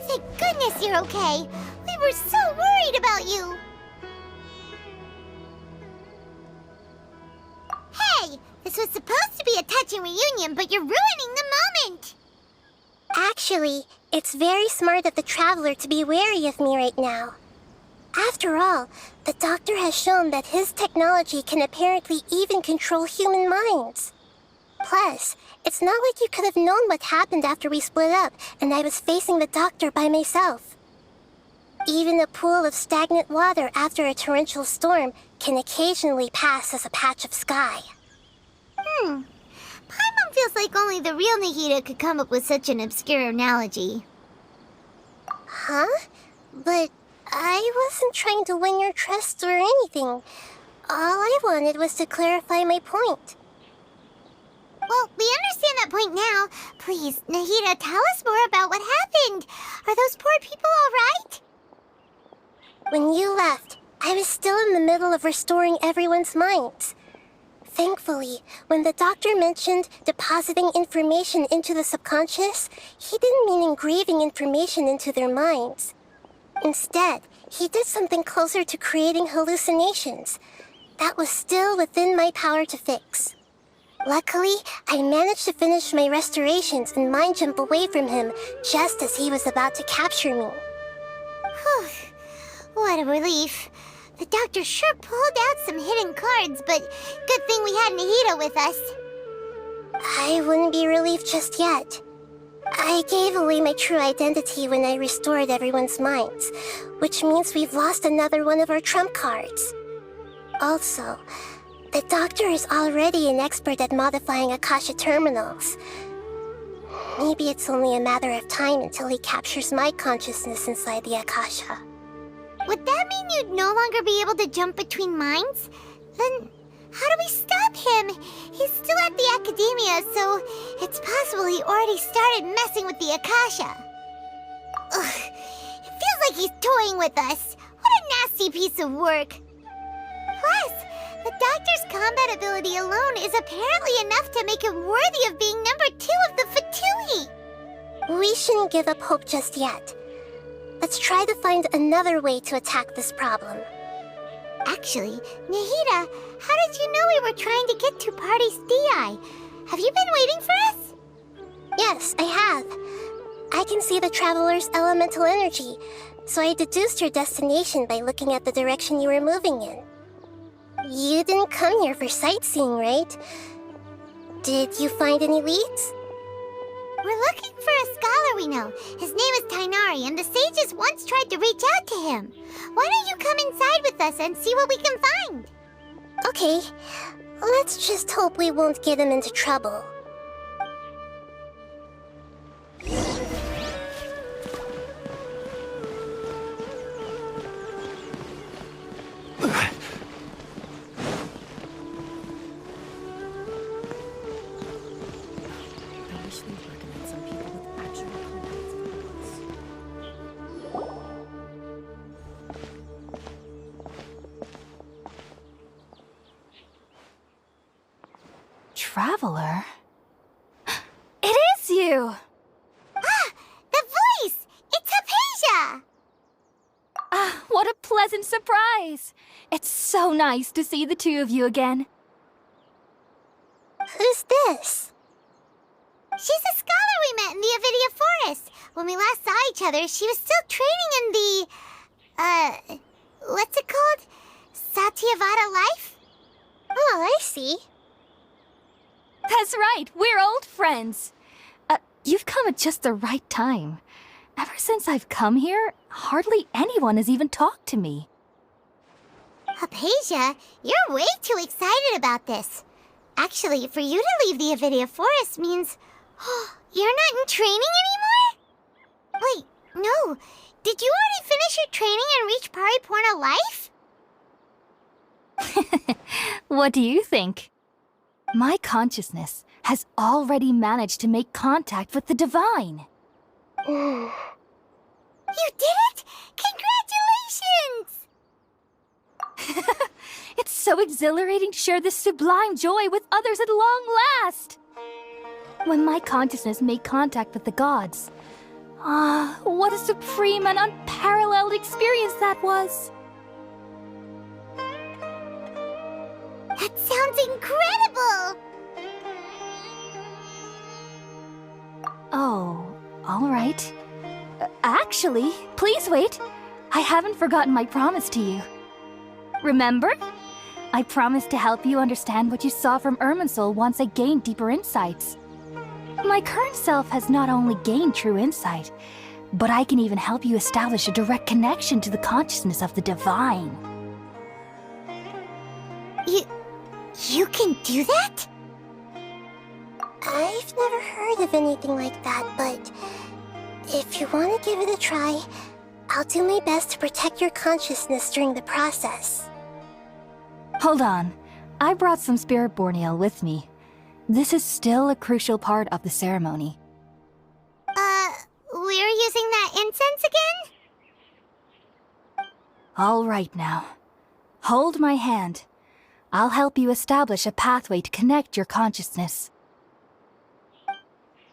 Thank goodness you're okay. We were so worried about you. Hey! This was supposed to be a touching reunion, but you're ruining the moment! Actually, it's very smart of the Traveler to be wary of me right now. After all, the Doctor has shown that his technology can apparently even control human minds. Plus, it's not like you could have known what happened after we split up and I was facing the Doctor by myself. Even a pool of stagnant water after a torrential storm can occasionally pass as a patch of sky. Paimon feels like only the real Nahida could come up with such an obscure analogy. Huh? But I wasn't trying to win your trust or anything. All I wanted was to clarify my point. Well, we understand that point now. Please, Nahida, tell us more about what happened. Are those poor people all right? When you left, I was still in the middle of restoring everyone's minds. Thankfully, when the Doctor mentioned depositing information into the subconscious, he didn't mean engraving information into their minds. Instead, he did something closer to creating hallucinations. That was still within my power to fix. Luckily, I managed to finish my restorations and mind jump away from him just as he was about to capture me. Whew. What a relief. The Doctor sure pulled out some hidden cards, but good thing we had Nahida with us. I wouldn't be relieved just yet. I gave away my true identity when I restored everyone's minds, which means we've lost another one of our trump cards. Also, the Doctor is already an expert at modifying Akasha terminals. Maybe it's only a matter of time until he captures my consciousness inside the Akasha. Would that mean you'd no longer be able to jump between minds? Then how do we stop him? He's still at the Academia, so it's possible he already started messing with the Akasha. Ugh, it feels like he's toying with us. What a nasty piece of work. Plus, the doctor's combat ability alone is apparently enough to make him worthy of being number 2 of the Fatui. We shouldn't give up hope just yet. Let's try to find another way to attack this problem. Actually, Nahida, how did you know we were trying to get to Party's DI? Have you been waiting for us? Yes, I have. I can see the Traveler's elemental energy, so I deduced your destination by looking at the direction you were moving in. You didn't come here for sightseeing, right? Did you find any leads? We're looking for a scholar we know. His name is Tainari, and the sages once tried to reach out to him. Why don't you come inside with us and see what we can find? Okay, let's just hope we won't get him into trouble. Traveler? It is you! Ah! The voice! It's Hypatia! Ah, what a pleasant surprise! It's so nice to see the two of you again. Who's this? She's a scholar we met in the Avidia Forest. When we last saw each other, she was still training in the... what's it called? Satyavada life? Oh, I see. That's right, we're old friends. You've come at just the right time. Ever since I've come here, hardly anyone has even talked to me. Hypatia, you're way too excited about this. Actually, for you to leave the Avidia Forest means... you're not in training anymore? Wait, no. Did you already finish your training and reach Paripurna life? What do you think? My consciousness has already managed to make contact with the divine. You did it! Congratulations! It's so exhilarating to share this sublime joy with others at long last! When my consciousness made contact with the gods, what a supreme and unparalleled experience that was! That sounds incredible! Oh, all right. Actually, please wait. I haven't forgotten my promise to you. Remember? I promised to help you understand what you saw from Irminsul once I gained deeper insights. My current self has not only gained true insight, but I can even help you establish a direct connection to the consciousness of the divine. You can do that? I've never heard of anything like that, but if you want to give it a try, I'll do my best to protect your consciousness during the process. Hold on. I brought some spirit-born ale with me. This is still a crucial part of the ceremony. We're using that incense again? All right now. Hold my hand. I'll help you establish a pathway to connect your consciousness.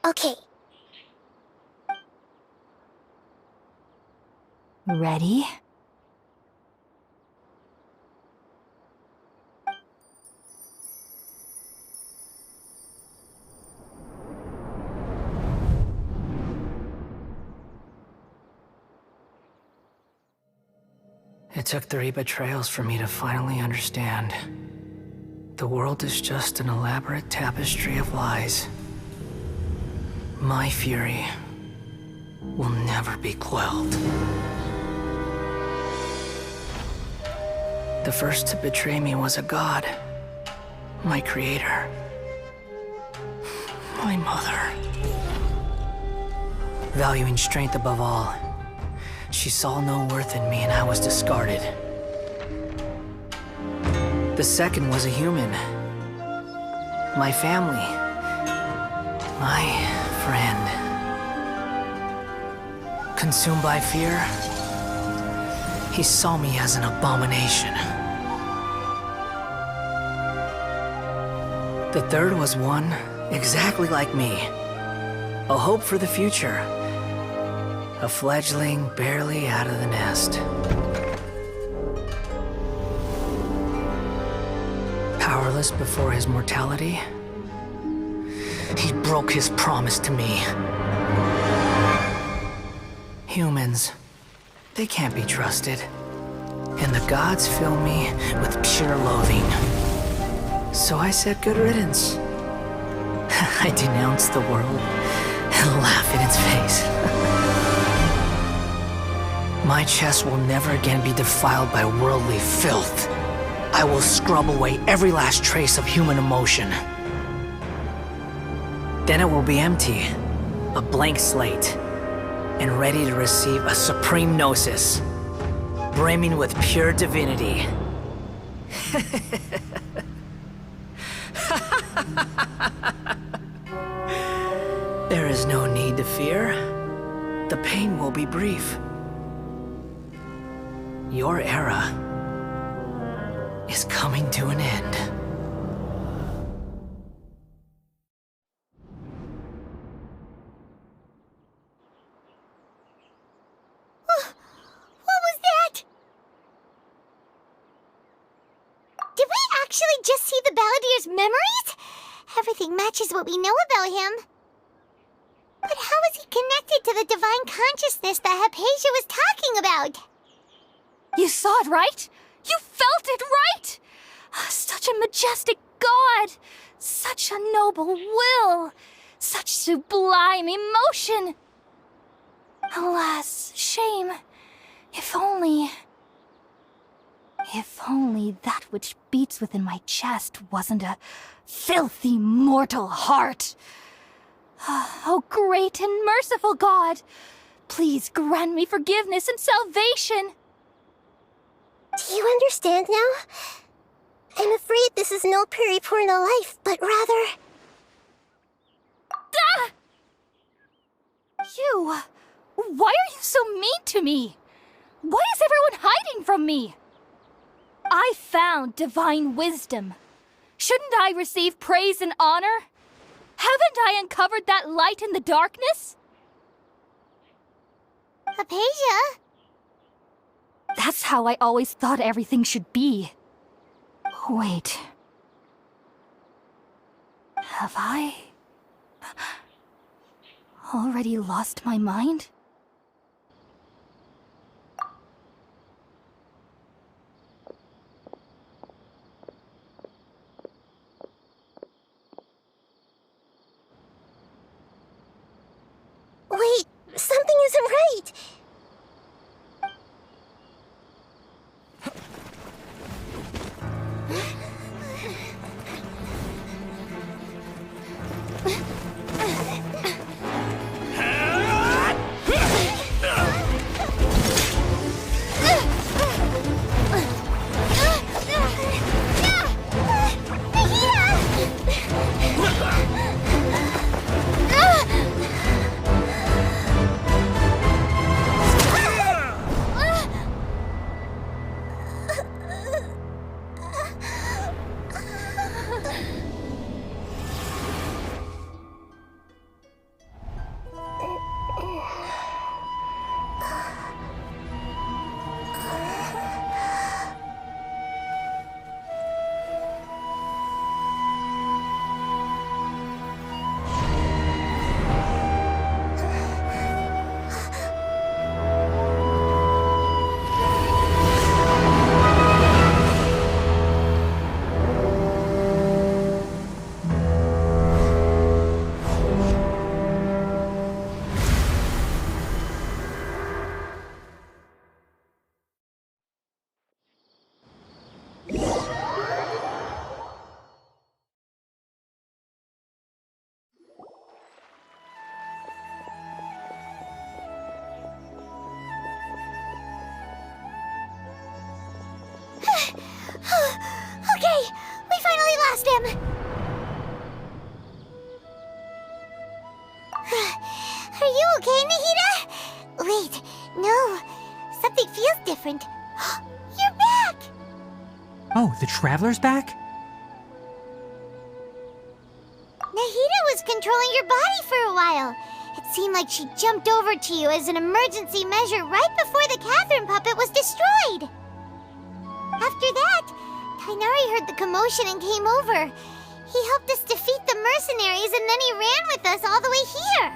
Okay. Ready? It took 3 betrayals for me to finally understand. The world is just an elaborate tapestry of lies. My fury will never be quelled. The first to betray me was a god. My creator. My mother. Valuing strength above all, she saw no worth in me and I was discarded. The second was a human. My family. My friend. consumed by fear. He saw me as an abomination. The third was one exactly like me. A hope for the future. A fledgling barely out of the nest. Powerless before his mortality, he broke his promise to me. Humans, they can't be trusted. And the gods fill me with pure loathing. So I said good riddance. I denounced the world and laugh in its face. My chest will never again be defiled by worldly filth. I will scrub away every last trace of human emotion. Then it will be empty, a blank slate, and ready to receive a supreme gnosis, brimming with pure divinity. There is no need to fear. The pain will be brief. Your era is coming to an end. What was that? Did we actually just see the Balladier's memories? Everything matches what we know about him. But how is he connected to the divine consciousness that Hypatia was talking about? You saw it, right? You felt it, right? Such a majestic god! Such a noble will! Such sublime emotion! Alas, shame. If only that which beats within my chest wasn't a filthy mortal heart. Oh, great and merciful God! Please grant me forgiveness and salvation! Do you understand now? I'm afraid this is no Peripurna life, but rather... Ah! You! Why are you so mean to me? Why is everyone hiding from me? I found divine wisdom. Shouldn't I receive praise and honor? Haven't I uncovered that light in the darkness? Hypatia? That's how I always thought everything should be. Wait. Have I already lost my mind? Wait, something isn't right. Okay, we finally lost him. Are you okay, Nahida? Wait, no. Something feels different. You're back! Oh, the Traveler's back? Nahida was controlling your body for a while. It seemed like she jumped over to you as an emergency measure right before the Catherine puppet was destroyed. After that, Tainari heard the commotion and came over. He helped us defeat the mercenaries and then he ran with us all the way here.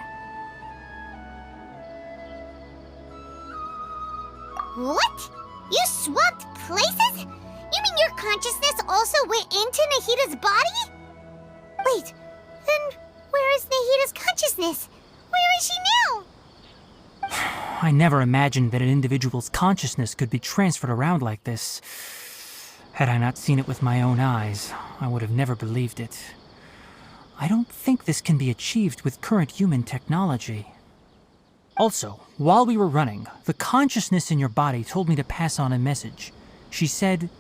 What? You swapped places? You mean your consciousness also went into Nahida's body? Wait, then where is Nahida's consciousness? Where is she now? I never imagined that an individual's consciousness could be transferred around like this. Had I not seen it with my own eyes, I would have never believed it. I don't think this can be achieved with current human technology. Also, while we were running, the consciousness in your body told me to pass on a message. She said,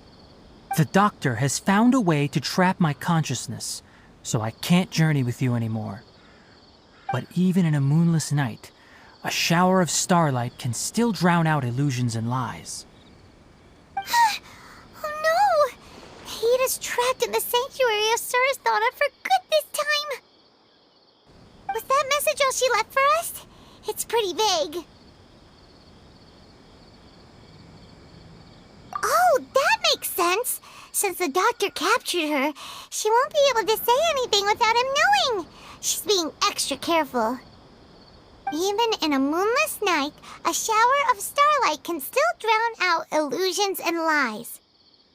"The doctor has found a way to trap my consciousness, so I can't journey with you anymore. But even in a moonless night, a shower of starlight can still drown out illusions and lies." Oh no! Nahida's trapped in the sanctuary of Sumeru for good this time. Was that message all she left for us? It's pretty vague. Oh, that makes sense. Since the doctor captured her, she won't be able to say anything without him knowing. She's being extra careful. Even in a moonless night, a shower of starlight can still drown out illusions and lies.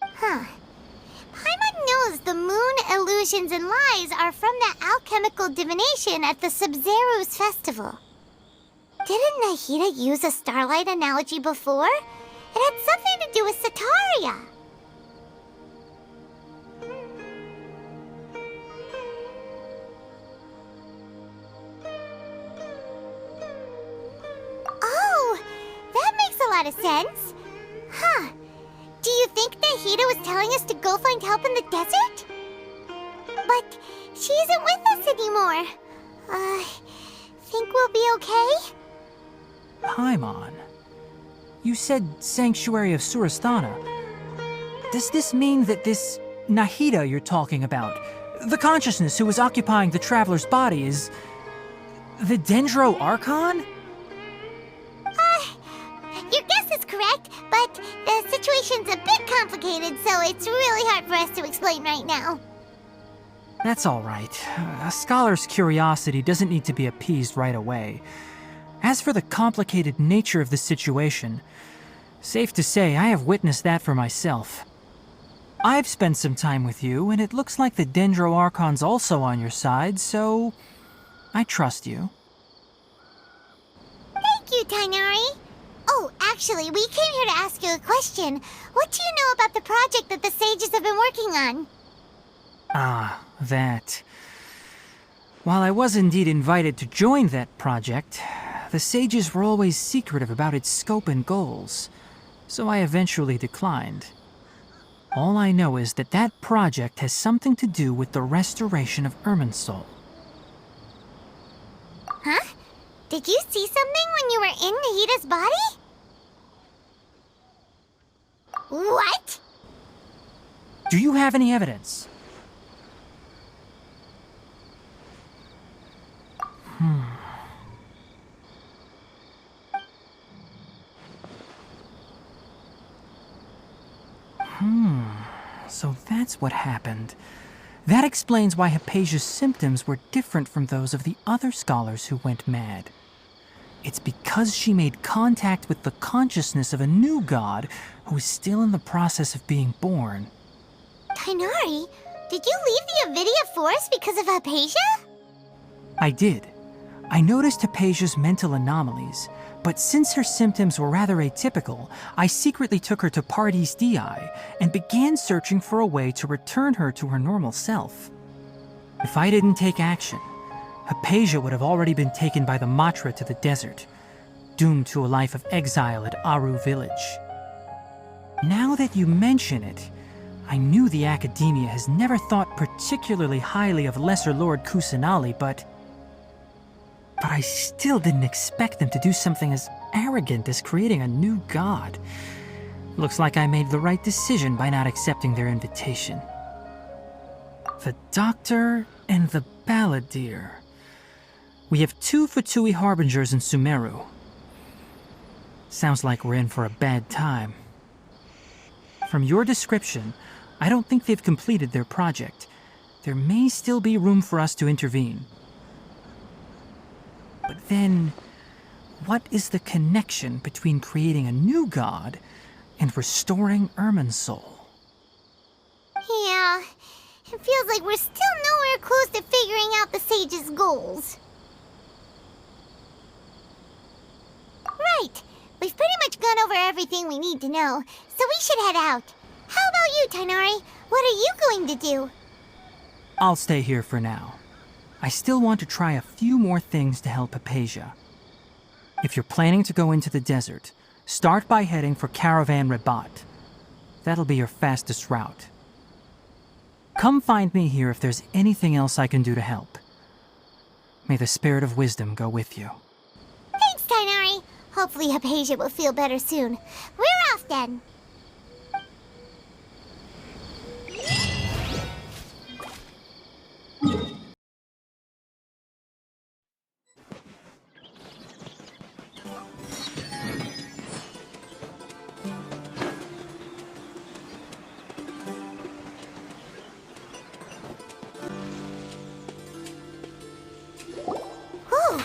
Huh. Paimon knows the moon illusions and lies are from the alchemical divination at the Sub-Zero's festival. Didn't Nahida use a starlight analogy before? It had something to do with Sataria. Oh, that makes a lot of sense. Huh. Do you think Nahida was telling us to go find help in the desert? But she isn't with us anymore. Think we'll be okay? Paimon, you said Sanctuary of Sumeru. Does this mean that this Nahida you're talking about, the consciousness who was occupying the Traveler's body, is the Dendro Archon? Your guess is correct, but the situation's a bit complicated, so it's really hard for us to explain right now. That's all right. A scholar's curiosity doesn't need to be appeased right away. As for the complicated nature of the situation, safe to say I have witnessed that for myself. I've spent some time with you, and it looks like the Dendro Archon's also on your side, so I trust you. Thank you, Tainari. Oh, actually, we came here to ask you a question. What do you know about the project that the sages have been working on? Ah, that. While I was indeed invited to join that project, the sages were always secretive about its scope and goals, so I eventually declined. All I know is that that project has something to do with the restoration of Irminsul. Huh? Did you see something when you were in Nahida's body? What? Do you have any evidence? So that's what happened. That explains why Hypatia's symptoms were different from those of the other scholars who went mad. It's because she made contact with the consciousness of a new god who is still in the process of being born. Tainari, did you leave the Avidia Forest because of Hypatia? I did. I noticed Hypatia's mental anomalies, but since her symptoms were rather atypical, I secretly took her to Pardes Dii and began searching for a way to return her to her normal self. If I didn't take action, Hypatia would have already been taken by the Matra to the desert, doomed to a life of exile at Aru village. Now that you mention it, I knew the Academia has never thought particularly highly of Lesser Lord Kusanali, but I still didn't expect them to do something as arrogant as creating a new god. Looks like I made the right decision by not accepting their invitation. The Doctor and the Balladeer. We have 2 Fatui Harbingers in Sumeru. Sounds like we're in for a bad time. From your description, I don't think they've completed their project. There may still be room for us to intervene. But then, what is the connection between creating a new god and restoring Irminsul? Yeah, it feels like we're still nowhere close to figuring out the sage's goals. Right. We've pretty much gone over everything we need to know, so we should head out. How about you, Tighnari? What are you going to do? I'll stay here for now. I still want to try a few more things to help Hypatia. If you're planning to go into the desert, start by heading for Caravan Rabat. That'll be your fastest route. Come find me here if there's anything else I can do to help. May the spirit of wisdom go with you. Thanks, Tighnari. Hopefully Hypatia will feel better soon. We're off then. Whoa!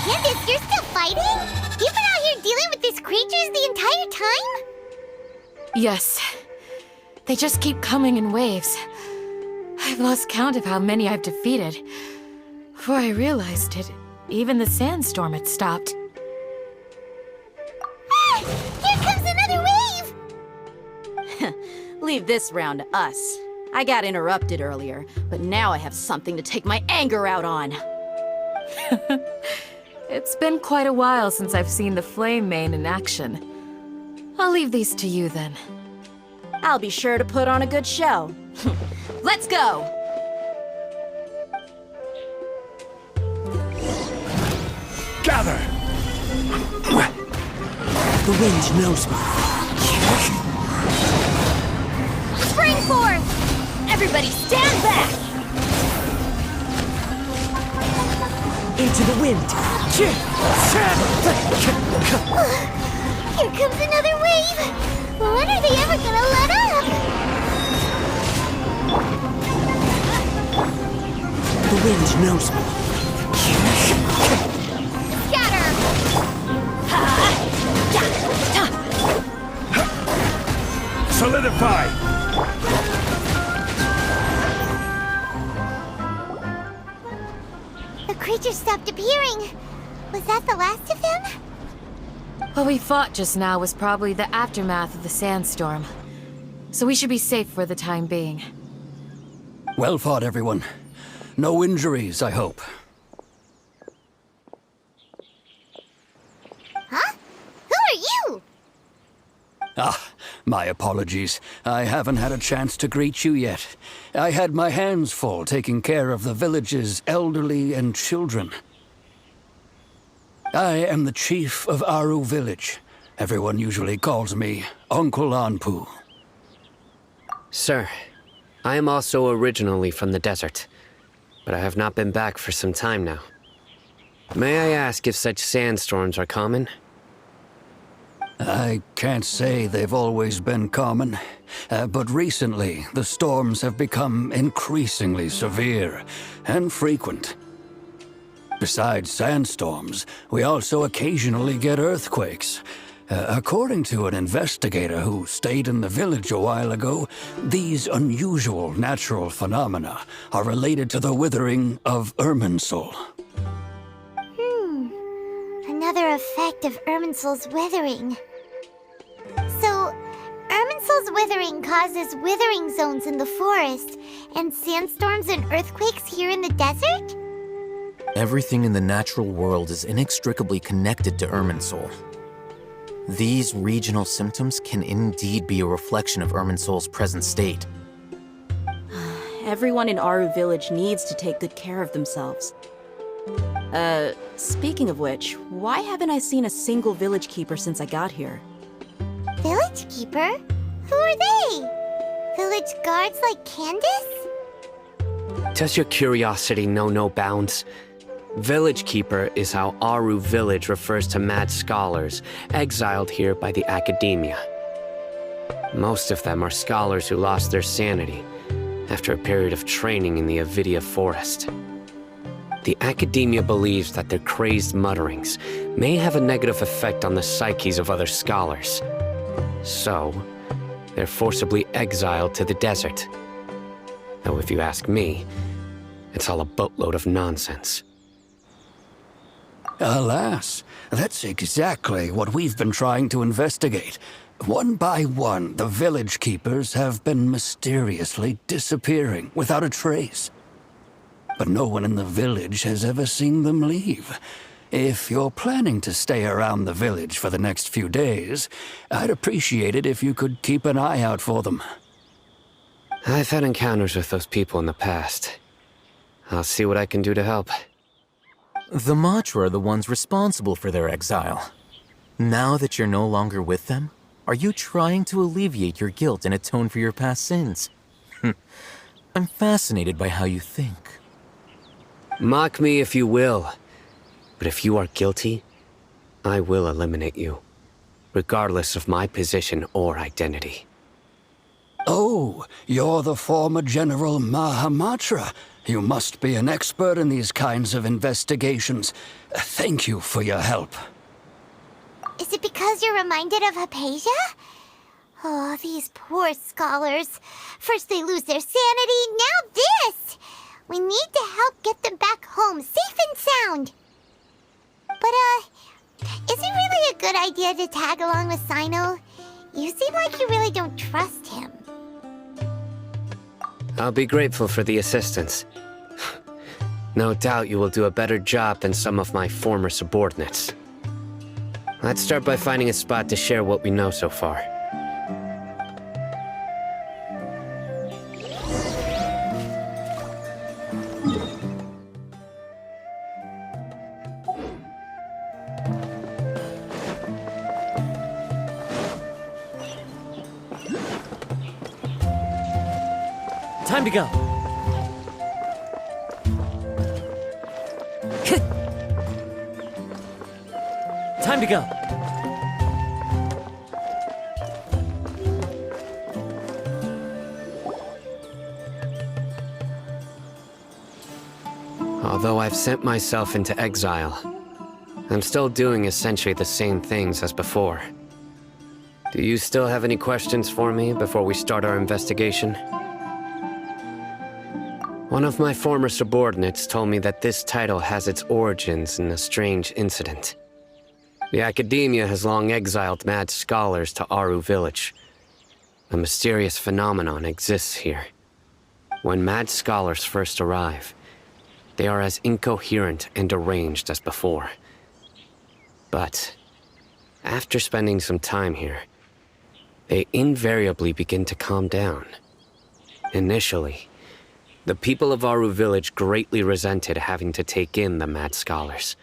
Candace, you're still fighting? You've been out here dealing with these creatures the entire time? Yes. They just keep coming in waves. I've lost count of how many I've defeated. Before I realized it, even the sandstorm had stopped. Ah! Here comes another wave! Leave this round to us. I got interrupted earlier, but now I have something to take my anger out on. It's been quite a while since I've seen the Flame Mane in action. I'll leave these to you then. I'll be sure to put on a good show. Let's go! Gather! The wind knows me. Spring forth! Everybody stand back! Into the wind. Here comes another wave! When are they ever gonna let up? The wind knows me. Scatter! Solidify! The creatures stopped appearing. Was that the last of them? What we fought just now was probably the aftermath of the sandstorm. So we should be safe for the time being. Well fought, everyone. No injuries, I hope. Huh? Who are you? Ah, my apologies. I haven't had a chance to greet you yet. I had my hands full taking care of the village's elderly and children. I am the chief of Aru village. Everyone usually calls me Uncle Anpu. Sir, I am also originally from the desert, but I have not been back for some time now. May I ask if such sandstorms are common? I can't say they've always been common, but recently the storms have become increasingly severe and frequent. Besides sandstorms, we also occasionally get earthquakes. According to an investigator who stayed in the village a while ago, these unusual natural phenomena are related to the withering of Irminsul. Another effect of Irminsul's withering. So, Irminsul's withering causes withering zones in the forest, and sandstorms and earthquakes here in the desert? Everything in the natural world is inextricably connected to Irminsul. These regional symptoms can indeed be a reflection of Irminsul's present state. Everyone in Aru village needs to take good care of themselves. Speaking of which, why haven't I seen a single village keeper since I got here? Village keeper? Who are they? Village guards like Candace? Does your curiosity know no bounds? Village Keeper is how Aru Village refers to mad scholars exiled here by the Academia. Most of them are scholars who lost their sanity after a period of training in the Avidia Forest. The Academia believes that their crazed mutterings may have a negative effect on the psyches of other scholars. So, they're forcibly exiled to the desert. Though if you ask me, it's all a boatload of nonsense. Alas, that's exactly what we've been trying to investigate. One by one, the village keepers have been mysteriously disappearing without a trace. But no one in the village has ever seen them leave. If you're planning to stay around the village for the next few days, I'd appreciate it if you could keep an eye out for them. I've had encounters with those people in the past. I'll see what I can do to help. The Matra are the ones responsible for their exile. Now that you're no longer with them, are you trying to alleviate your guilt and atone for your past sins? I'm fascinated by how you think. Mock me if you will, but if you are guilty, I will eliminate you, regardless of my position or identity. Oh, you're the former General Mahamatra. You must be an expert in these kinds of investigations. Thank you for your help. Is it because you're reminded of Hypatia? Oh, these poor scholars. First they lose their sanity, now this! We need to help get them back home, safe and sound. But, is it really a good idea to tag along with Sino? You seem like you really don't trust him. I'll be grateful for the assistance. No doubt you will do a better job than some of my former subordinates. Let's start by finding a spot to share what we know so far. Time to go. Time to go. Although I've sent myself into exile, I'm still doing essentially the same things as before. Do you still have any questions for me before we start our investigation? One of my former subordinates told me that this title has its origins in a strange incident. The Academia has long exiled mad scholars to Aru Village. A mysterious phenomenon exists here. When mad scholars first arrive, they are as incoherent and deranged as before. But after spending some time here, they invariably begin to calm down. Initially, the people of Aru Village greatly resented having to take in the mad scholars.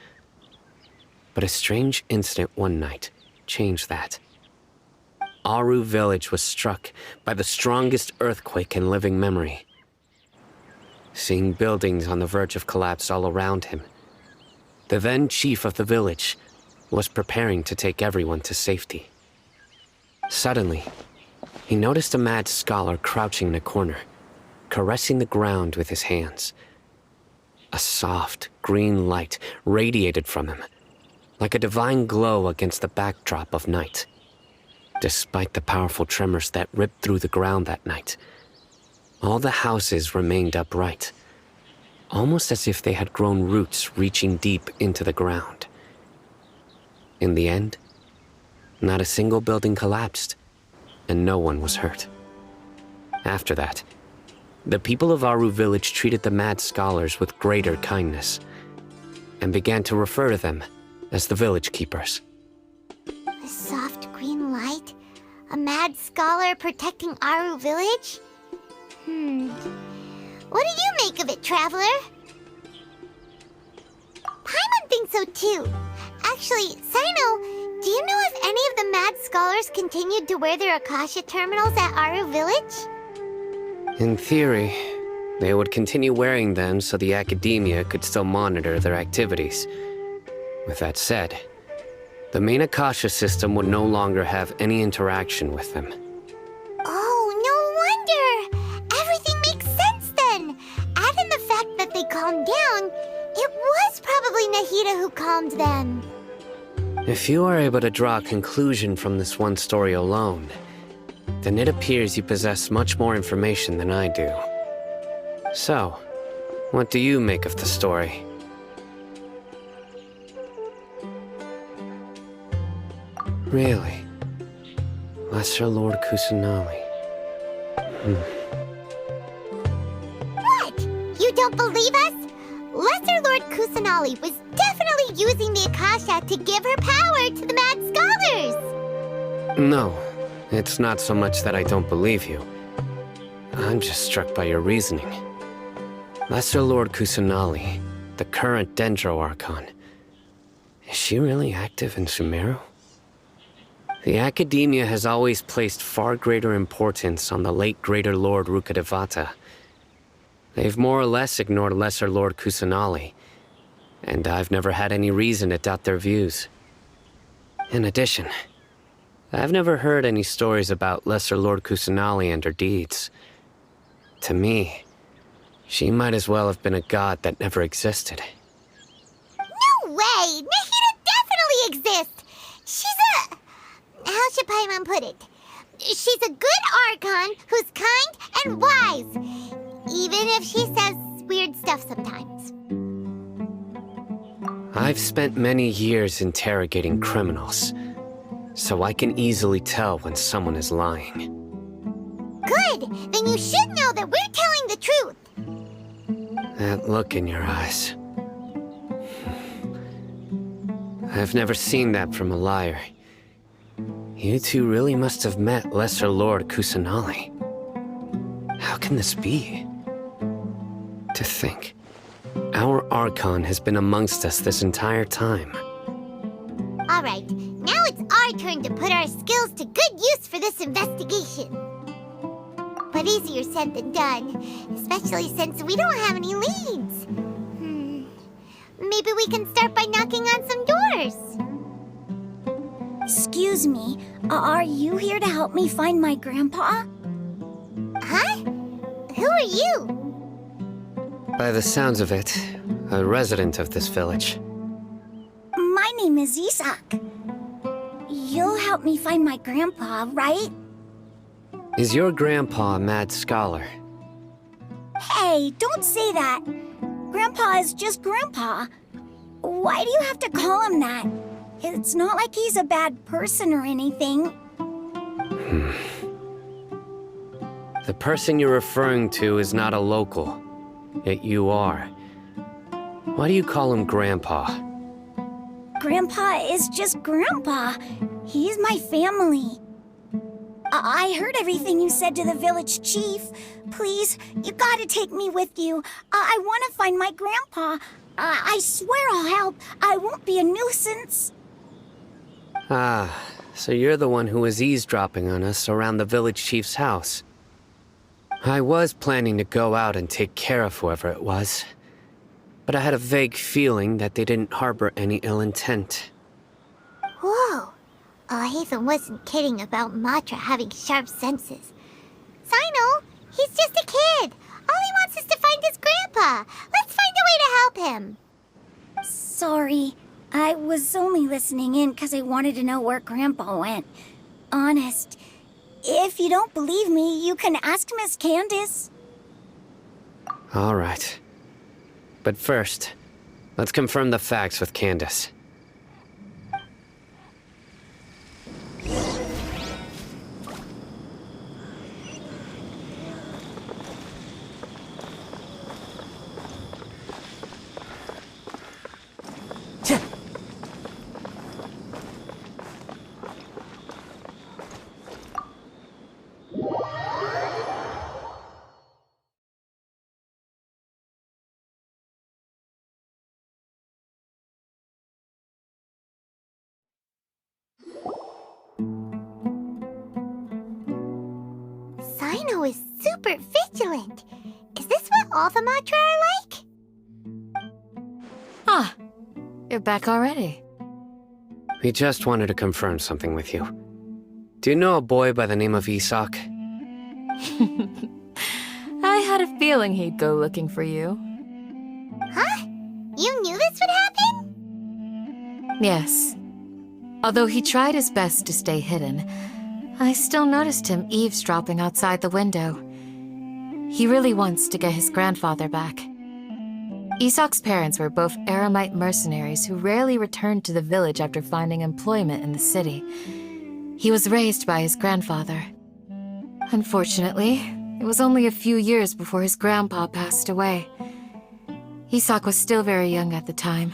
But a strange incident one night changed that. Aru Village was struck by the strongest earthquake in living memory. Seeing buildings on the verge of collapse all around him, the then chief of the village was preparing to take everyone to safety. Suddenly, he noticed a mad scholar crouching in a corner, caressing the ground with his hands. A soft, green light radiated from him, like a divine glow against the backdrop of night. Despite the powerful tremors that ripped through the ground that night, all the houses remained upright, almost as if they had grown roots reaching deep into the ground. In the end, not a single building collapsed, and no one was hurt. After that, the people of Aru Village treated the mad scholars with greater kindness, and began to refer to them as the village keepers. A soft green light? A mad scholar protecting Aru Village? What do you make of it, Traveler? Paimon so too. Actually, Sino, do you know if any of the mad scholars continued to wear their Akasha terminals at Aru Village? In theory, they would continue wearing them so the academia could still monitor their activities. With that said, the main Akasha system would no longer have any interaction with them. Oh, no wonder! Everything makes sense then! Add in the fact that they calmed down, it was probably Nahida who calmed them. If you are able to draw a conclusion from this one story alone, then it appears you possess much more information than I do. So, what do you make of the story? Really? Lesser Lord Kusanali. What? You don't believe us? Lesser Lord Kusanali was definitely using the Akasha to give her power to the Mad Scholars! No, it's not so much that I don't believe you. I'm just struck by your reasoning. Lesser Lord Kusanali, the current Dendro Archon. Is she really active in Sumeru? The Academia has always placed far greater importance on the late Greater Lord Rukkhadevata. They've more or less ignored Lesser Lord Kusanali, and I've never had any reason to doubt their views. In addition, I've never heard any stories about Lesser Lord Kusanali and her deeds. To me, she might as well have been a god that never existed. No way! Nahida definitely exists! She's a... how should Paimon put it? She's a good Archon who's kind and wise, even if she says weird stuff sometimes. I've spent many years interrogating criminals, so I can easily tell when someone is lying. Good! Then you should know that we're telling the truth! That look in your eyes. I've never seen that from a liar. You two really must have met Lesser Lord Kusanali. How can this be? To think, our Archon has been amongst us this entire time. Alright, now it's our turn to put our skills to good use for this investigation. But easier said than done, especially since we don't have any leads. Maybe we can start by knocking on some doors. Excuse me, are you here to help me find my grandpa? Huh? Who are you? By the sounds of it, a resident of this village. My name is Isak. You'll help me find my grandpa, right? Is your grandpa a mad scholar? Hey, don't say that. Grandpa is just Grandpa. Why do you have to call him that? It's not like he's a bad person or anything. The person you're referring to is not a local, yet you are. Why do you call him Grandpa? Grandpa is just Grandpa. He's my family. I heard everything you said to the village chief. Please, you gotta take me with you. I want to find my grandpa. I swear I'll help. I won't be a nuisance. Ah, so you're the one who was eavesdropping on us around the village chief's house. I was planning to go out and take care of whoever it was, but I had a vague feeling that they didn't harbor any ill intent. Whoa. Haven wasn't kidding about Matra having sharp senses. Sino, he's just a kid. All he wants is to find his grandpa. Let's find a way to help him. Sorry. I was only listening in because I wanted to know where Grandpa went. Honest. If you don't believe me, you can ask Miss Candace. All right. But first, let's confirm the facts with Candace. Sino is super vigilant. Is this what all the Matra are like? Ah, you're back already. We just wanted to confirm something with you. Do you know a boy by the name of Isak? I had a feeling he'd go looking for you. Huh? You knew this would happen? Yes. Although he tried his best to stay hidden, I still noticed him eavesdropping outside the window. He really wants to get his grandfather back. Isak's parents were both Eremite mercenaries who rarely returned to the village after finding employment in the city. He was raised by his grandfather. Unfortunately, it was only a few years before his grandpa passed away. Isak was still very young at the time,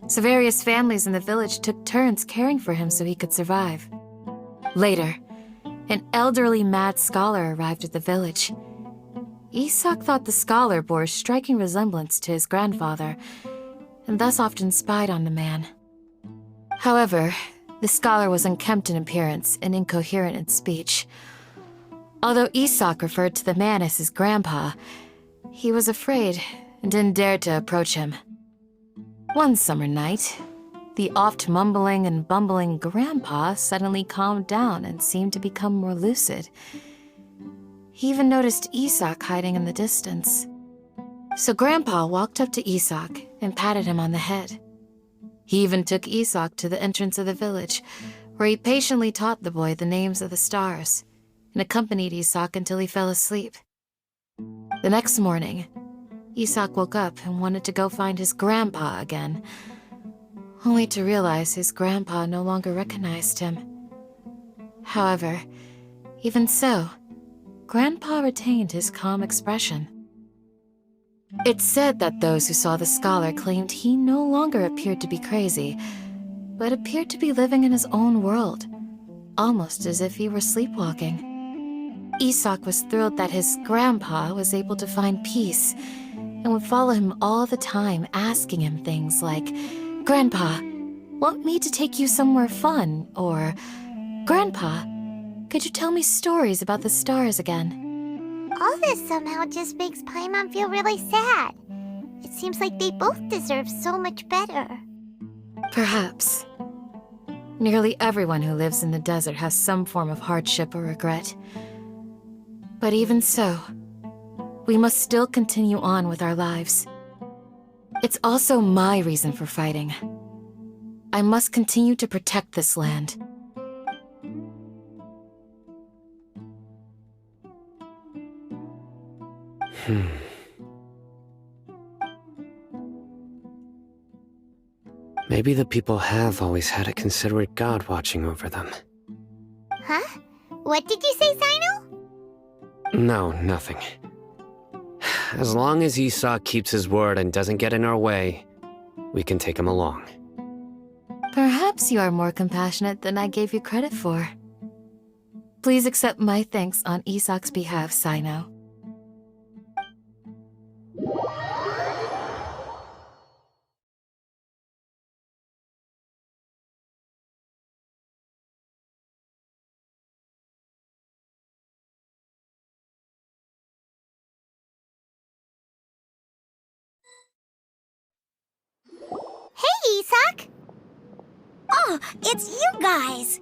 so various families in the village took turns caring for him so he could survive. Later, an elderly mad scholar arrived at the village. Isak thought the scholar bore a striking resemblance to his grandfather, and thus often spied on the man. However, the scholar was unkempt in appearance and incoherent in speech. Although Isak referred to the man as his grandpa, he was afraid and didn't dare to approach him. One summer night, the oft mumbling and bumbling grandpa suddenly calmed down and seemed to become more lucid. He even noticed Isak hiding in the distance. So Grandpa walked up to Isak and patted him on the head. He even took Isak to the entrance of the village, where he patiently taught the boy the names of the stars, and accompanied Isak until he fell asleep. The next morning, Isak woke up and wanted to go find his grandpa again, only to realize his grandpa no longer recognized him. However, even so, Grandpa retained his calm expression. It's said that those who saw the scholar claimed he no longer appeared to be crazy, but appeared to be living in his own world, almost as if he were sleepwalking. Isak was thrilled that his grandpa was able to find peace, and would follow him all the time, asking him things like, "Grandpa, want me to take you somewhere fun?" Or, "Grandpa, could you tell me stories about the stars again?" All this somehow just makes Paimon feel really sad. It seems like they both deserve so much better. Perhaps. Nearly everyone who lives in the desert has some form of hardship or regret. But even so, we must still continue on with our lives. It's also my reason for fighting. I must continue to protect this land. Maybe the people have always had a considerate god watching over them. Huh? What did you say, Sino? No, nothing. As long as Isak keeps his word and doesn't get in our way, we can take him along. Perhaps you are more compassionate than I gave you credit for. Please accept my thanks on Isak's behalf, Sino. Hey, Isak! Oh, it's you guys!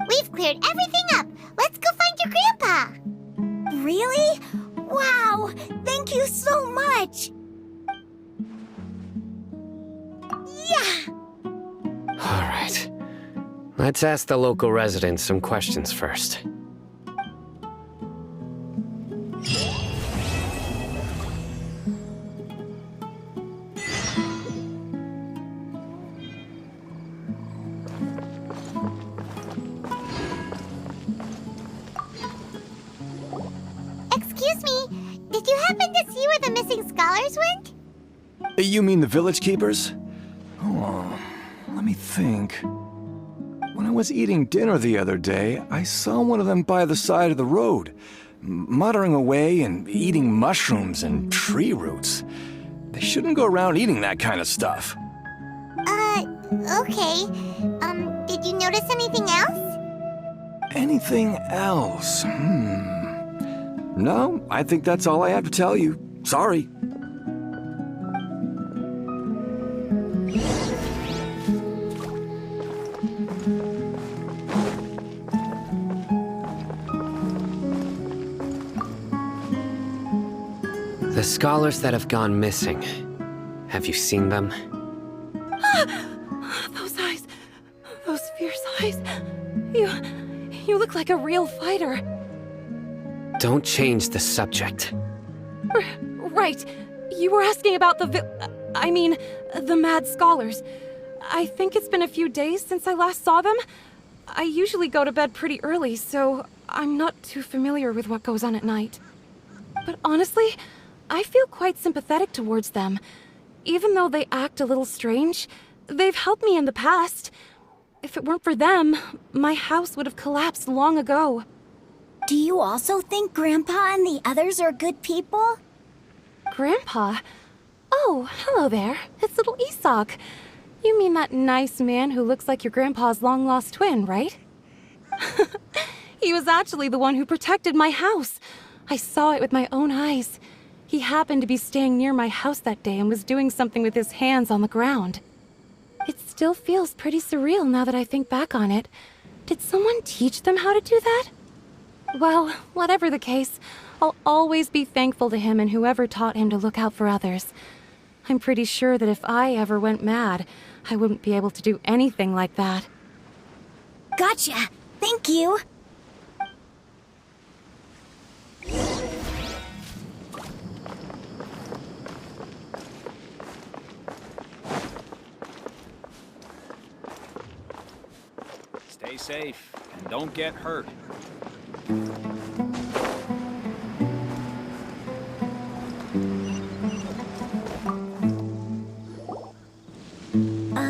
We've cleared everything up. Let's go find your grandpa. Really? Wow! Thank you so much! Yeah! Alright. Let's ask the local residents some questions first. Excuse me, did you happen to see where the missing scholars went? You mean the village keepers? Oh, let me think. When I was eating dinner the other day, I saw one of them by the side of the road, muttering away and eating mushrooms and tree roots. They shouldn't go around eating that kind of stuff. Okay. Did you notice anything else? anything else? No, I think that's all I have to tell you. Sorry. The scholars that have gone missing, have you seen them? Those eyes, those fierce eyes. You look like a real fighter. Don't change the subject. Right. You were asking about the mad scholars. I think it's been a few days since I last saw them. I usually go to bed pretty early, so I'm not too familiar with what goes on at night. But honestly, I feel quite sympathetic towards them. Even though they act a little strange, they've helped me in the past. If it weren't for them, my house would have collapsed long ago. Do you also think Grandpa and the others are good people? Grandpa? Oh, hello there. It's little Isak. You mean that nice man who looks like your grandpa's long-lost twin, right? He was actually the one who protected my house. I saw it with my own eyes. He happened to be staying near my house that day and was doing something with his hands on the ground. It still feels pretty surreal now that I think back on it. Did someone teach them how to do that? Well, whatever the case, I'll always be thankful to him and whoever taught him to look out for others. I'm pretty sure that if I ever went mad, I wouldn't be able to do anything like that. Gotcha. Thank you. Stay safe and don't get hurt.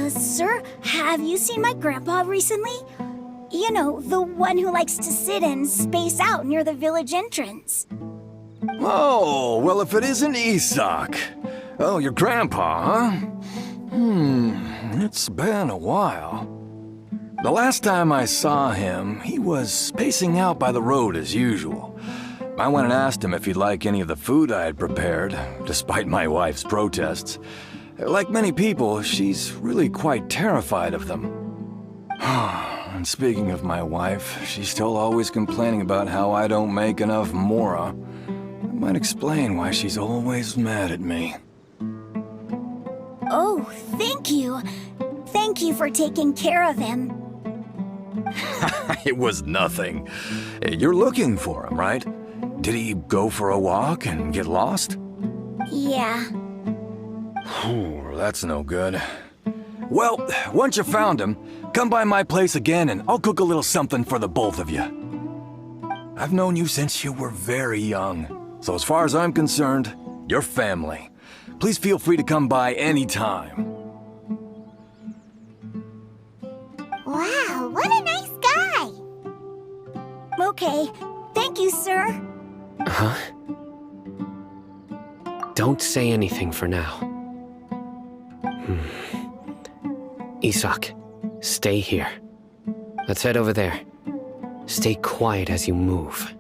Sir, have you seen my grandpa recently? You know, the one who likes to sit and space out near the village entrance. Oh, well, if it isn't Isak. Oh, your grandpa, huh? It's been a while. The last time I saw him, he was spacing out by the road as usual. I went and asked him if he'd like any of the food I had prepared, despite my wife's protests. Like many people, she's really quite terrified of them. And speaking of my wife, she's still always complaining about how I don't make enough mora. That might explain why she's always mad at me. Oh, thank you. Thank you for taking care of him. It was nothing. You're looking for him, right? Did he go for a walk and get lost? Yeah. Oh, that's no good. Well, once you found him, come by my place again and I'll cook a little something for the both of you. I've known you since you were very young, so as far as I'm concerned, you're family. Please feel free to come by anytime. Wow, what a nice guy! Okay, thank you, sir. Huh? Don't say anything for now. Isak, stay here. Let's head over there. Stay quiet as you move.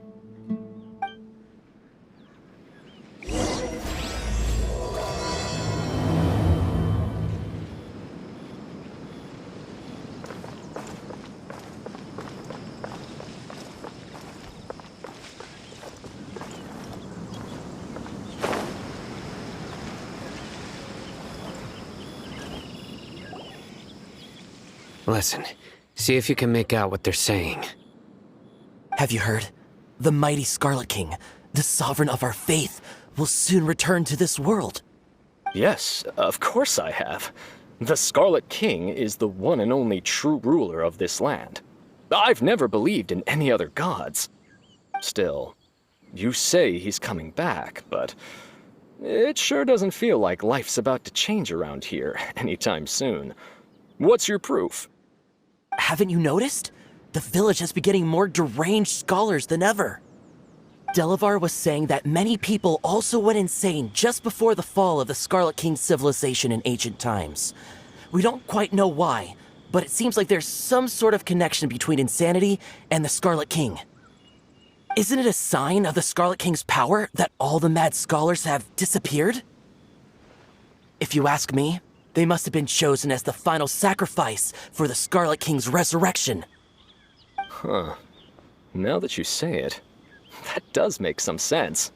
Listen, see if you can make out what they're saying. Have you heard? The mighty Scarlet King, the sovereign of our faith, will soon return to this world. Yes, of course I have. The Scarlet King is the one and only true ruler of this land. I've never believed in any other gods. Still, you say he's coming back, but it sure doesn't feel like life's about to change around here anytime soon. What's your proof? Haven't you noticed? The village has been getting more deranged scholars than ever. Delavar was saying that many people also went insane just before the fall of the Scarlet King's civilization in ancient times. We don't quite know why, but it seems like there's some sort of connection between insanity and the Scarlet King. Isn't it a sign of the Scarlet King's power that all the mad scholars have disappeared? If you ask me, they must have been chosen as the final sacrifice for the Scarlet King's resurrection. Huh. Now that you say it, that does make some sense.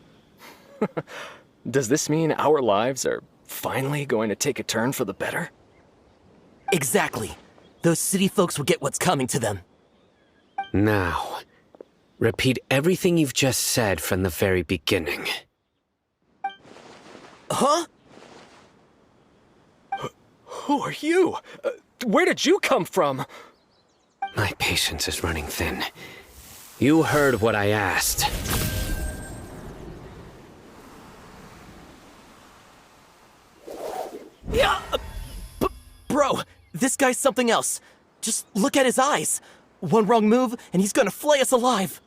Does this mean our lives are finally going to take a turn for the better? Exactly. Those city folks will get what's coming to them. Now, repeat everything you've just said from the very beginning. Huh? Who are you? Where did you come from? My patience is running thin. You heard what I asked. Yeah, bro, this guy's something else. Just look at his eyes. One wrong move, and he's gonna flay us alive.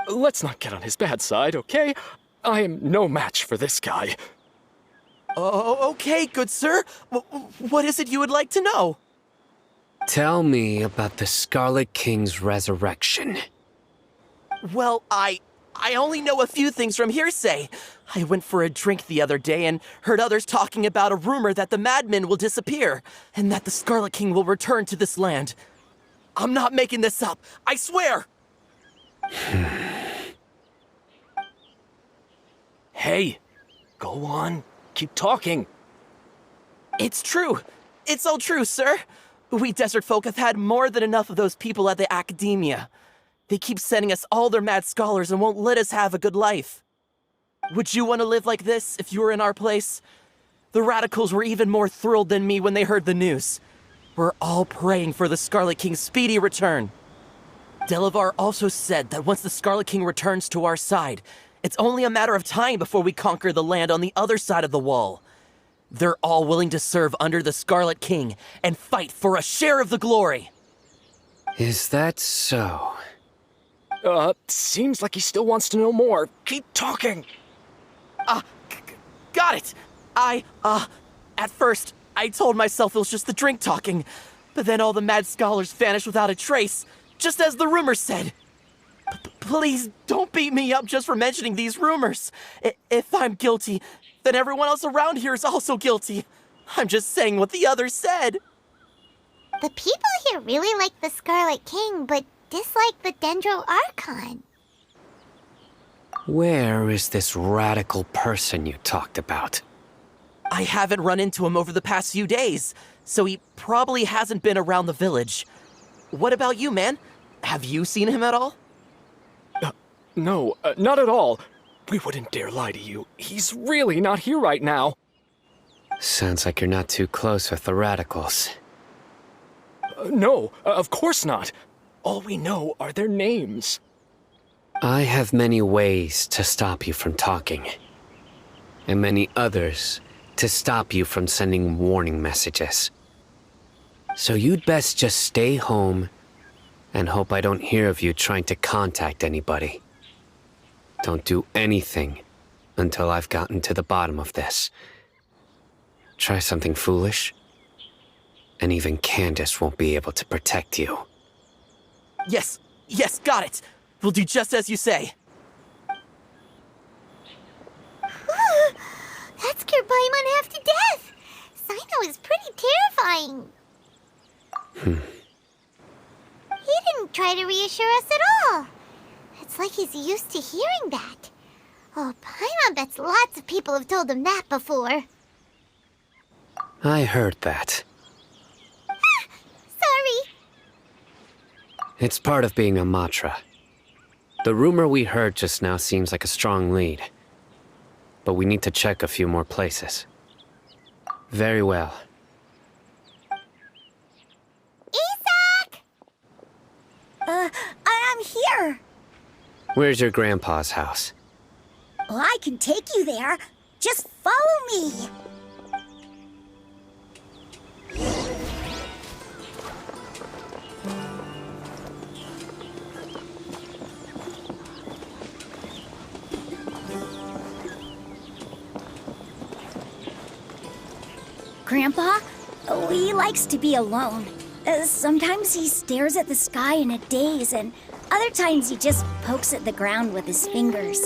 Let's not get on his bad side, okay? I am no match for this guy. Oh, okay, good sir. What is it you would like to know? Tell me about the Scarlet King's resurrection. Well, I only know a few things from hearsay. I went for a drink the other day and heard others talking about a rumor that the madmen will disappear, and that the Scarlet King will return to this land. I'm not making this up, I swear! Hey, go on. Keep talking. It's true. It's all true, sir. We desert folk have had more than enough of those people at the academia. They keep sending us all their mad scholars and won't let us have a good life. Would you want to live like this if you were in our place? The radicals were even more thrilled than me when they heard the news. We're all praying for the Scarlet King's speedy return. Delavar also said that once the Scarlet King returns to our side, it's only a matter of time before we conquer the land on the other side of the wall. They're all willing to serve under the Scarlet King and fight for a share of the glory. Is that so? Seems like he still wants to know more. Keep talking. Got it. At first, I told myself it was just the drink talking, but then all the mad scholars vanished without a trace, just as the rumors said. Please don't beat me up just for mentioning these rumors. If I'm guilty, then everyone else around here is also guilty. I'm just saying what the others said. The people here really like the Scarlet King, but dislike the Dendro Archon. Where is this radical person you talked about? I haven't run into him over the past few days, so he probably hasn't been around the village. What about you, man? Have you seen him at all? No, not at all. We wouldn't dare lie to you. He's really not here right now. Sounds like you're not too close with the radicals. No, of course not. All we know are their names. I have many ways to stop you from talking, and many others to stop you from sending warning messages. So you'd best just stay home and hope I don't hear of you trying to contact anybody. Don't do anything until I've gotten to the bottom of this. Try something foolish, and even Candace won't be able to protect you. Yes, got it. We'll do just as you say. That scared Paimon half to death. Sino is pretty terrifying. He didn't try to reassure us at all. It's like he's used to hearing that. Oh, Paimon bets lots of people have told him that before. I heard that. Sorry. It's part of being a Matra. The rumor we heard just now seems like a strong lead. But we need to check a few more places. Very well. Isak! I'm here. Where's your grandpa's house? Well, I can take you there. Just follow me. Grandpa, he likes to be alone. Sometimes he stares at the sky in a daze, and other times he just pokes at the ground with his fingers.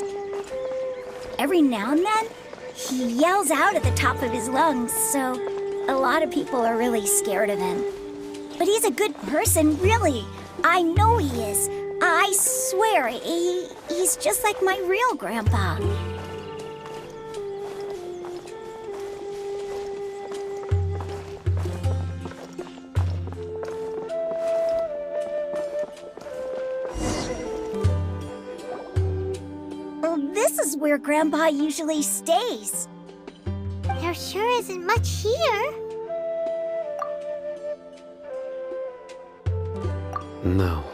Every now and then, he yells out at the top of his lungs, so a lot of people are really scared of him. But he's a good person, really. I know he is. I swear, he's just like my real grandpa. Well, this is where Grandpa usually stays. There sure isn't much here. No.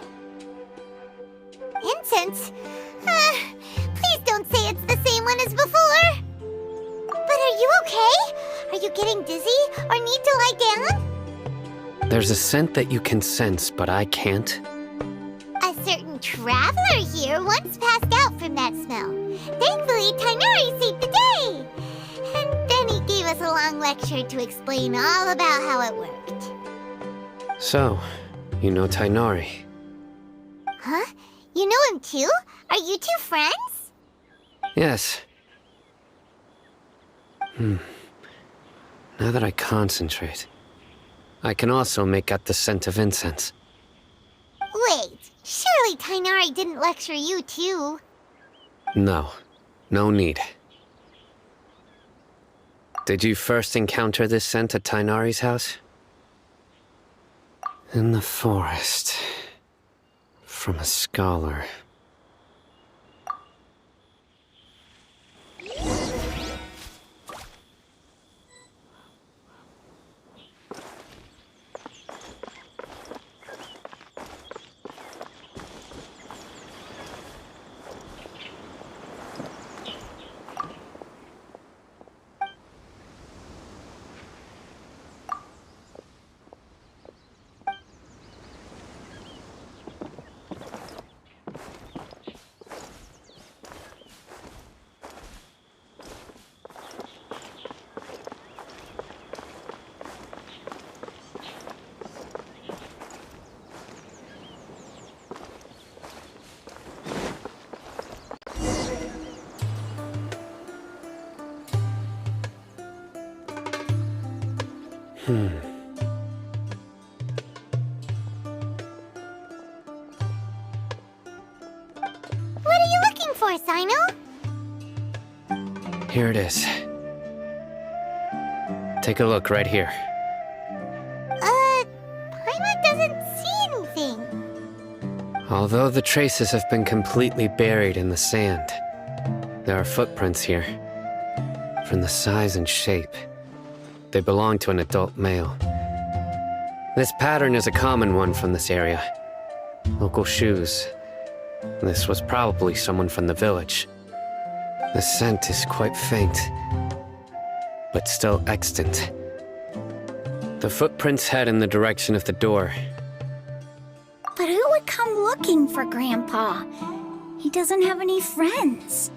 Incense? Please don't say it's the same one as before. But are you okay? Are you getting dizzy or need to lie down? There's a scent that you can sense, but I can't. A certain traveler here once passed out from that smell. Thankfully, Tainari saved the day. And then he gave us a long lecture to explain all about how it worked. So, you know Tainari. Huh? You know him too? Are you two friends? Yes. Now that I concentrate, I can also make out the scent of incense. Wait, surely Tainari didn't lecture you too? No. No need. Did you first encounter this scent at Tainari's house? In the forest. From a scholar. What are you looking for, Sino? Here it is. Take a look right here. Paimon doesn't see anything. Although the traces have been completely buried in the sand, there are footprints here. From the size and shape, they belong to an adult male. This pattern is a common one from this area. Local shoes. This was probably someone from the village. The scent is quite faint, but still extant. The footprints head in the direction of the door. But who would come looking for Grandpa? He doesn't have any friends.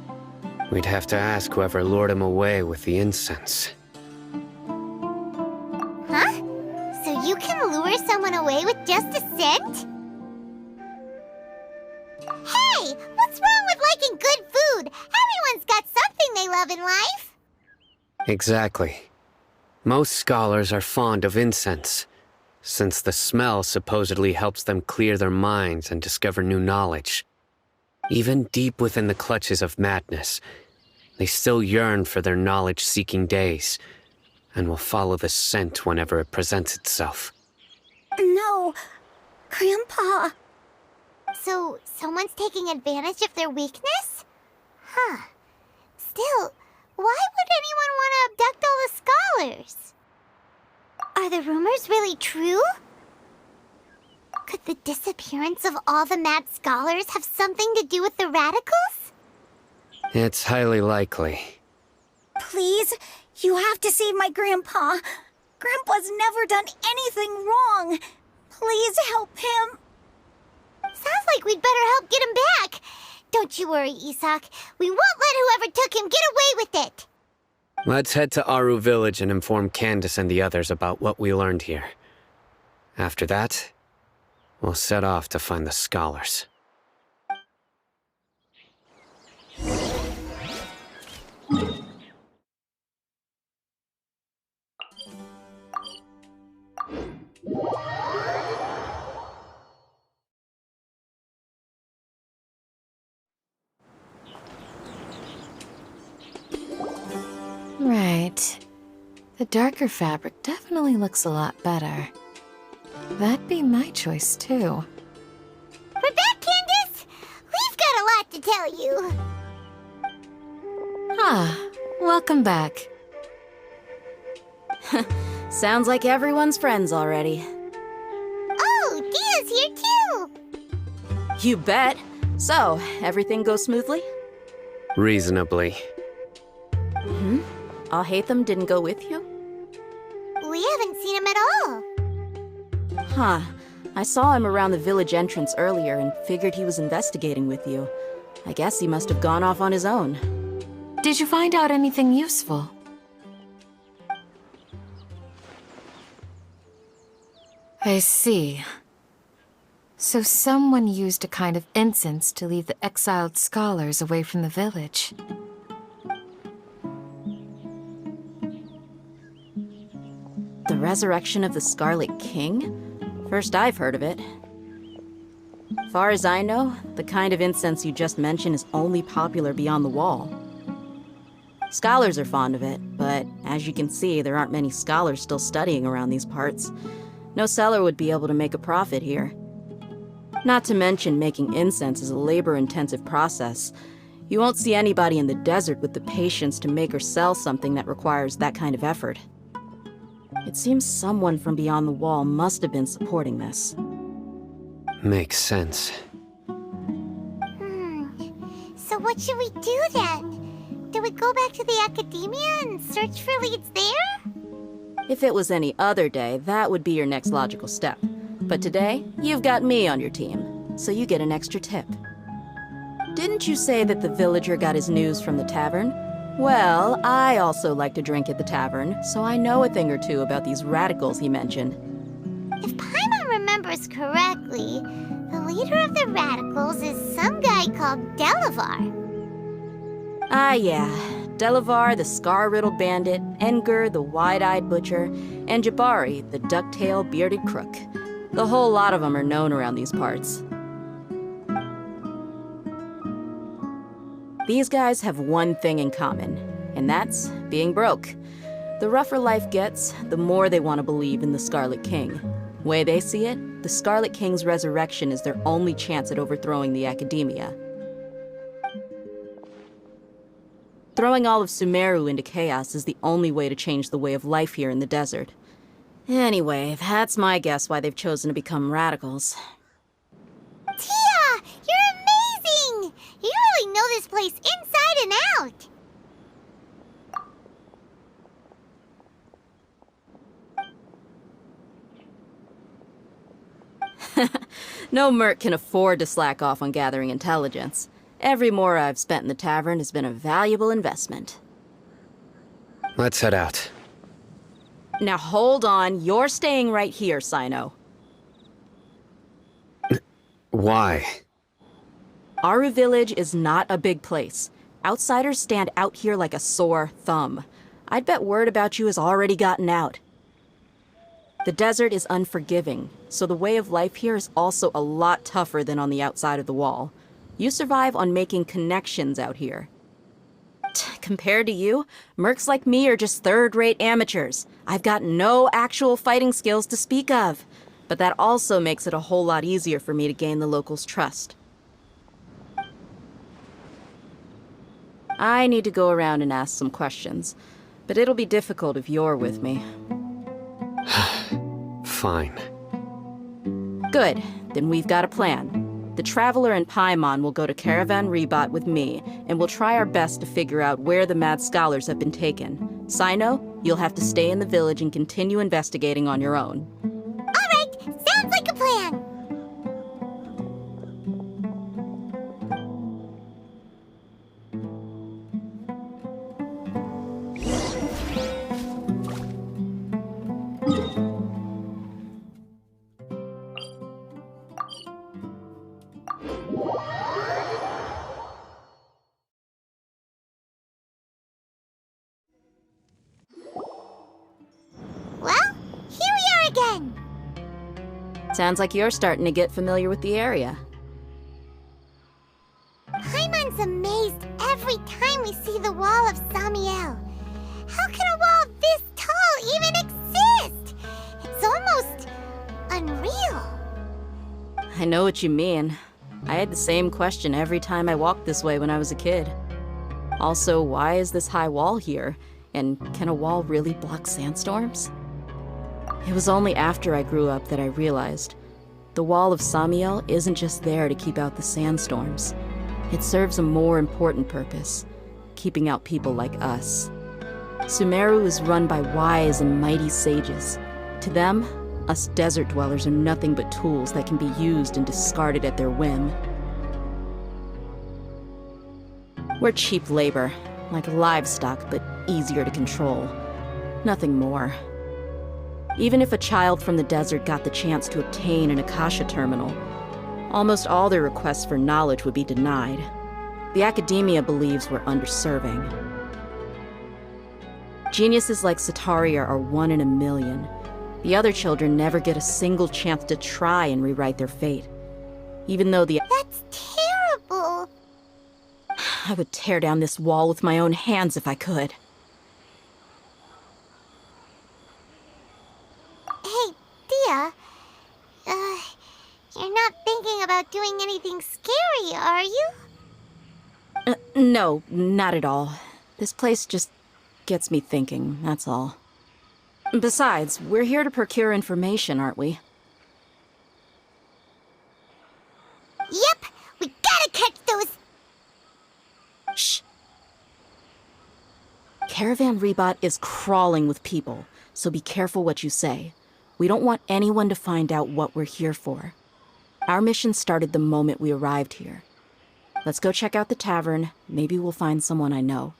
We'd have to ask whoever lured him away with the incense. Huh? So you can lure someone away with just a scent? Hey! What's wrong with liking good food? Everyone's got something they love in life. Exactly. Most scholars are fond of incense, since the smell supposedly helps them clear their minds and discover new knowledge. Even deep within the clutches of madness, they still yearn for their knowledge-seeking days, and will follow the scent whenever it presents itself. No, Grandpa. So, someone's taking advantage of their weakness? Huh. Still, why would anyone want to abduct all the scholars? Are the rumors really true? Could the disappearance of all the mad scholars have something to do with the radicals? It's highly likely. Please, you have to save my Grandpa. Grandpa's never done anything wrong. Please help him. Sounds like we'd better help get him back. Don't you worry, Isak. We won't let whoever took him get away with it. Let's head to Aru Village and inform Candace and the others about what we learned here. After that, we'll set off to find the scholars. Right. The darker fabric definitely looks a lot better. That'd be my choice, too. We're back, Candace! We've got a lot to tell you. Ah, welcome back. Sounds like everyone's friends already. Oh, Dia's here too! You bet. So, everything goes smoothly? Reasonably. Alhaitham didn't go with you? We haven't seen him at all. Huh. I saw him around the village entrance earlier and figured he was investigating with you. I guess he must have gone off on his own. Did you find out anything useful? I see. So someone used a kind of incense to lead the exiled scholars away from the village. The resurrection of the Scarlet King? First I've heard of it. Far as I know, the kind of incense you just mentioned is only popular beyond the wall. Scholars are fond of it, but as you can see, there aren't many scholars still studying around these parts. No seller would be able to make a profit here. Not to mention, making incense is a labor-intensive process. You won't see anybody in the desert with the patience to make or sell something that requires that kind of effort. It seems someone from beyond the wall must have been supporting this. Makes sense. So what should we do then? Do we go back to the academia and search for leads there? If it was any other day, that would be your next logical step. But today, you've got me on your team, so you get an extra tip. Didn't you say that the villager got his news from the tavern? Well, I also like to drink at the tavern, so I know a thing or two about these radicals he mentioned. If Paimon remembers correctly, the leader of the radicals is some guy called Delavar. Ah, yeah. Delavar, the scar-riddled bandit, Enger, the wide-eyed butcher, and Jabari, the duck-tailed bearded crook. The whole lot of them are known around these parts. These guys have one thing in common, and that's being broke. The rougher life gets, the more they want to believe in the Scarlet King. Way they see it, the Scarlet King's resurrection is their only chance at overthrowing the academia. Throwing all of Sumeru into chaos is the only way to change the way of life here in the desert. Anyway, that's my guess why they've chosen to become radicals. Tia! You're amazing! You really know this place inside and out! No merc can afford to slack off on gathering intelligence. Every more I've spent in the tavern has been a valuable investment. Let's head out. Now hold on, you're staying right here, Sino. Why? Aru Village is not a big place. Outsiders stand out here like a sore thumb. I'd bet word about you has already gotten out. The desert is unforgiving, so the way of life here is also a lot tougher than on the outside of the wall. You survive on making connections out here. Compared to you, mercs like me are just third-rate amateurs. I've got no actual fighting skills to speak of. But that also makes it a whole lot easier for me to gain the locals' trust. I need to go around and ask some questions, but it'll be difficult if you're with me. Fine. Good, then we've got a plan. The Traveler and Paimon will go to Caravan Rebot with me, and we'll try our best to figure out where the mad scholars have been taken. Sino, you'll have to stay in the village and continue investigating on your own. Alright, sounds like a plan! Sounds like you're starting to get familiar with the area. Paimon's amazed every time we see the wall of Samiel. How can a wall this tall even exist? It's almost unreal. I know what you mean. I had the same question every time I walked this way when I was a kid. Also, why is this high wall here? And can a wall really block sandstorms? It was only after I grew up that I realized the wall of Samiel isn't just there to keep out the sandstorms. It serves a more important purpose, keeping out people like us. Sumeru is run by wise and mighty sages. To them, us desert dwellers are nothing but tools that can be used and discarded at their whim. We're cheap labor, like livestock, but easier to control. Nothing more. Even if a child from the desert got the chance to obtain an Akasha terminal, almost all their requests for knowledge would be denied. The academia believes we're underserving. Geniuses like Sataria are 1 in a million. The other children never get a single chance to try and rewrite their fate. Even though the— That's terrible! I would tear down this wall with my own hands if I could. Hey, Dia. You're not thinking about doing anything scary, are you? No, not at all. This place just gets me thinking, that's all. Besides, we're here to procure information, aren't we? Yep! We gotta catch those— Shh! Caravan Rebot is crawling with people, so be careful what you say. We don't want anyone to find out what we're here for. Our mission started the moment we arrived here. Let's go check out the tavern. Maybe we'll find someone I know.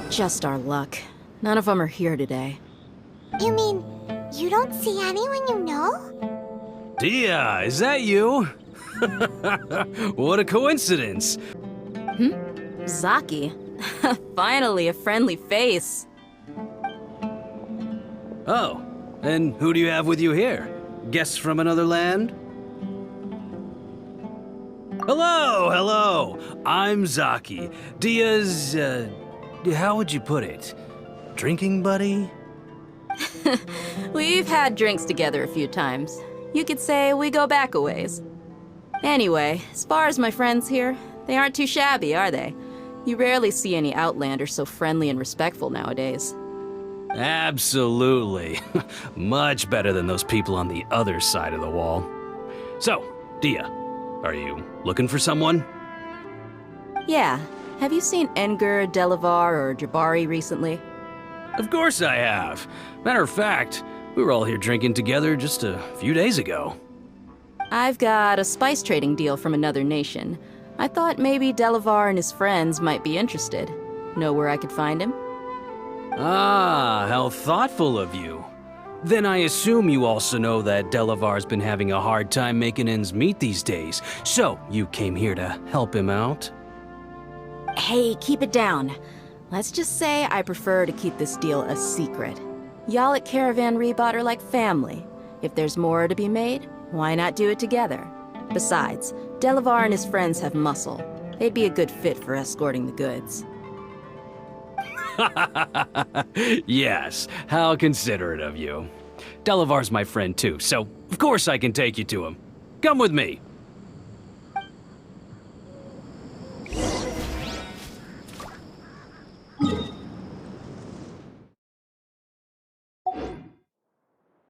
Just our luck. None of them are here today. You mean, you don't see anyone you know? Dia, is that you? What a coincidence. Zaki. Finally, a friendly face. Oh, and who do you have with you here? Guests from another land? Hello! I'm Zaki. Dia's, how would you put it? Drinking buddy? We've had drinks together a few times. You could say we go back a ways. Anyway, as far as my friends here, they aren't too shabby, are they? You rarely see any Outlanders so friendly and respectful nowadays. Absolutely. Much better than those people on the other side of the wall. So, Dia, are you looking for someone? Yeah. Have you seen Enger, Delavar, or Jabari recently? Of course I have. Matter of fact, we were all here drinking together just a few days ago. I've got a spice trading deal from another nation. I thought maybe Delavar and his friends might be interested. Know where I could find him? Ah, how thoughtful of you. Then I assume you also know that Delavar's been having a hard time making ends meet these days, so you came here to help him out? Hey, keep it down. Let's just say I prefer to keep this deal a secret. Y'all at Caravan Rebot are like family. If there's more to be made, why not do it together? Besides, Delavar and his friends have muscle. They'd be a good fit for escorting the goods. Yes, how considerate of you. Delavar's my friend too, so of course I can take you to him. Come with me.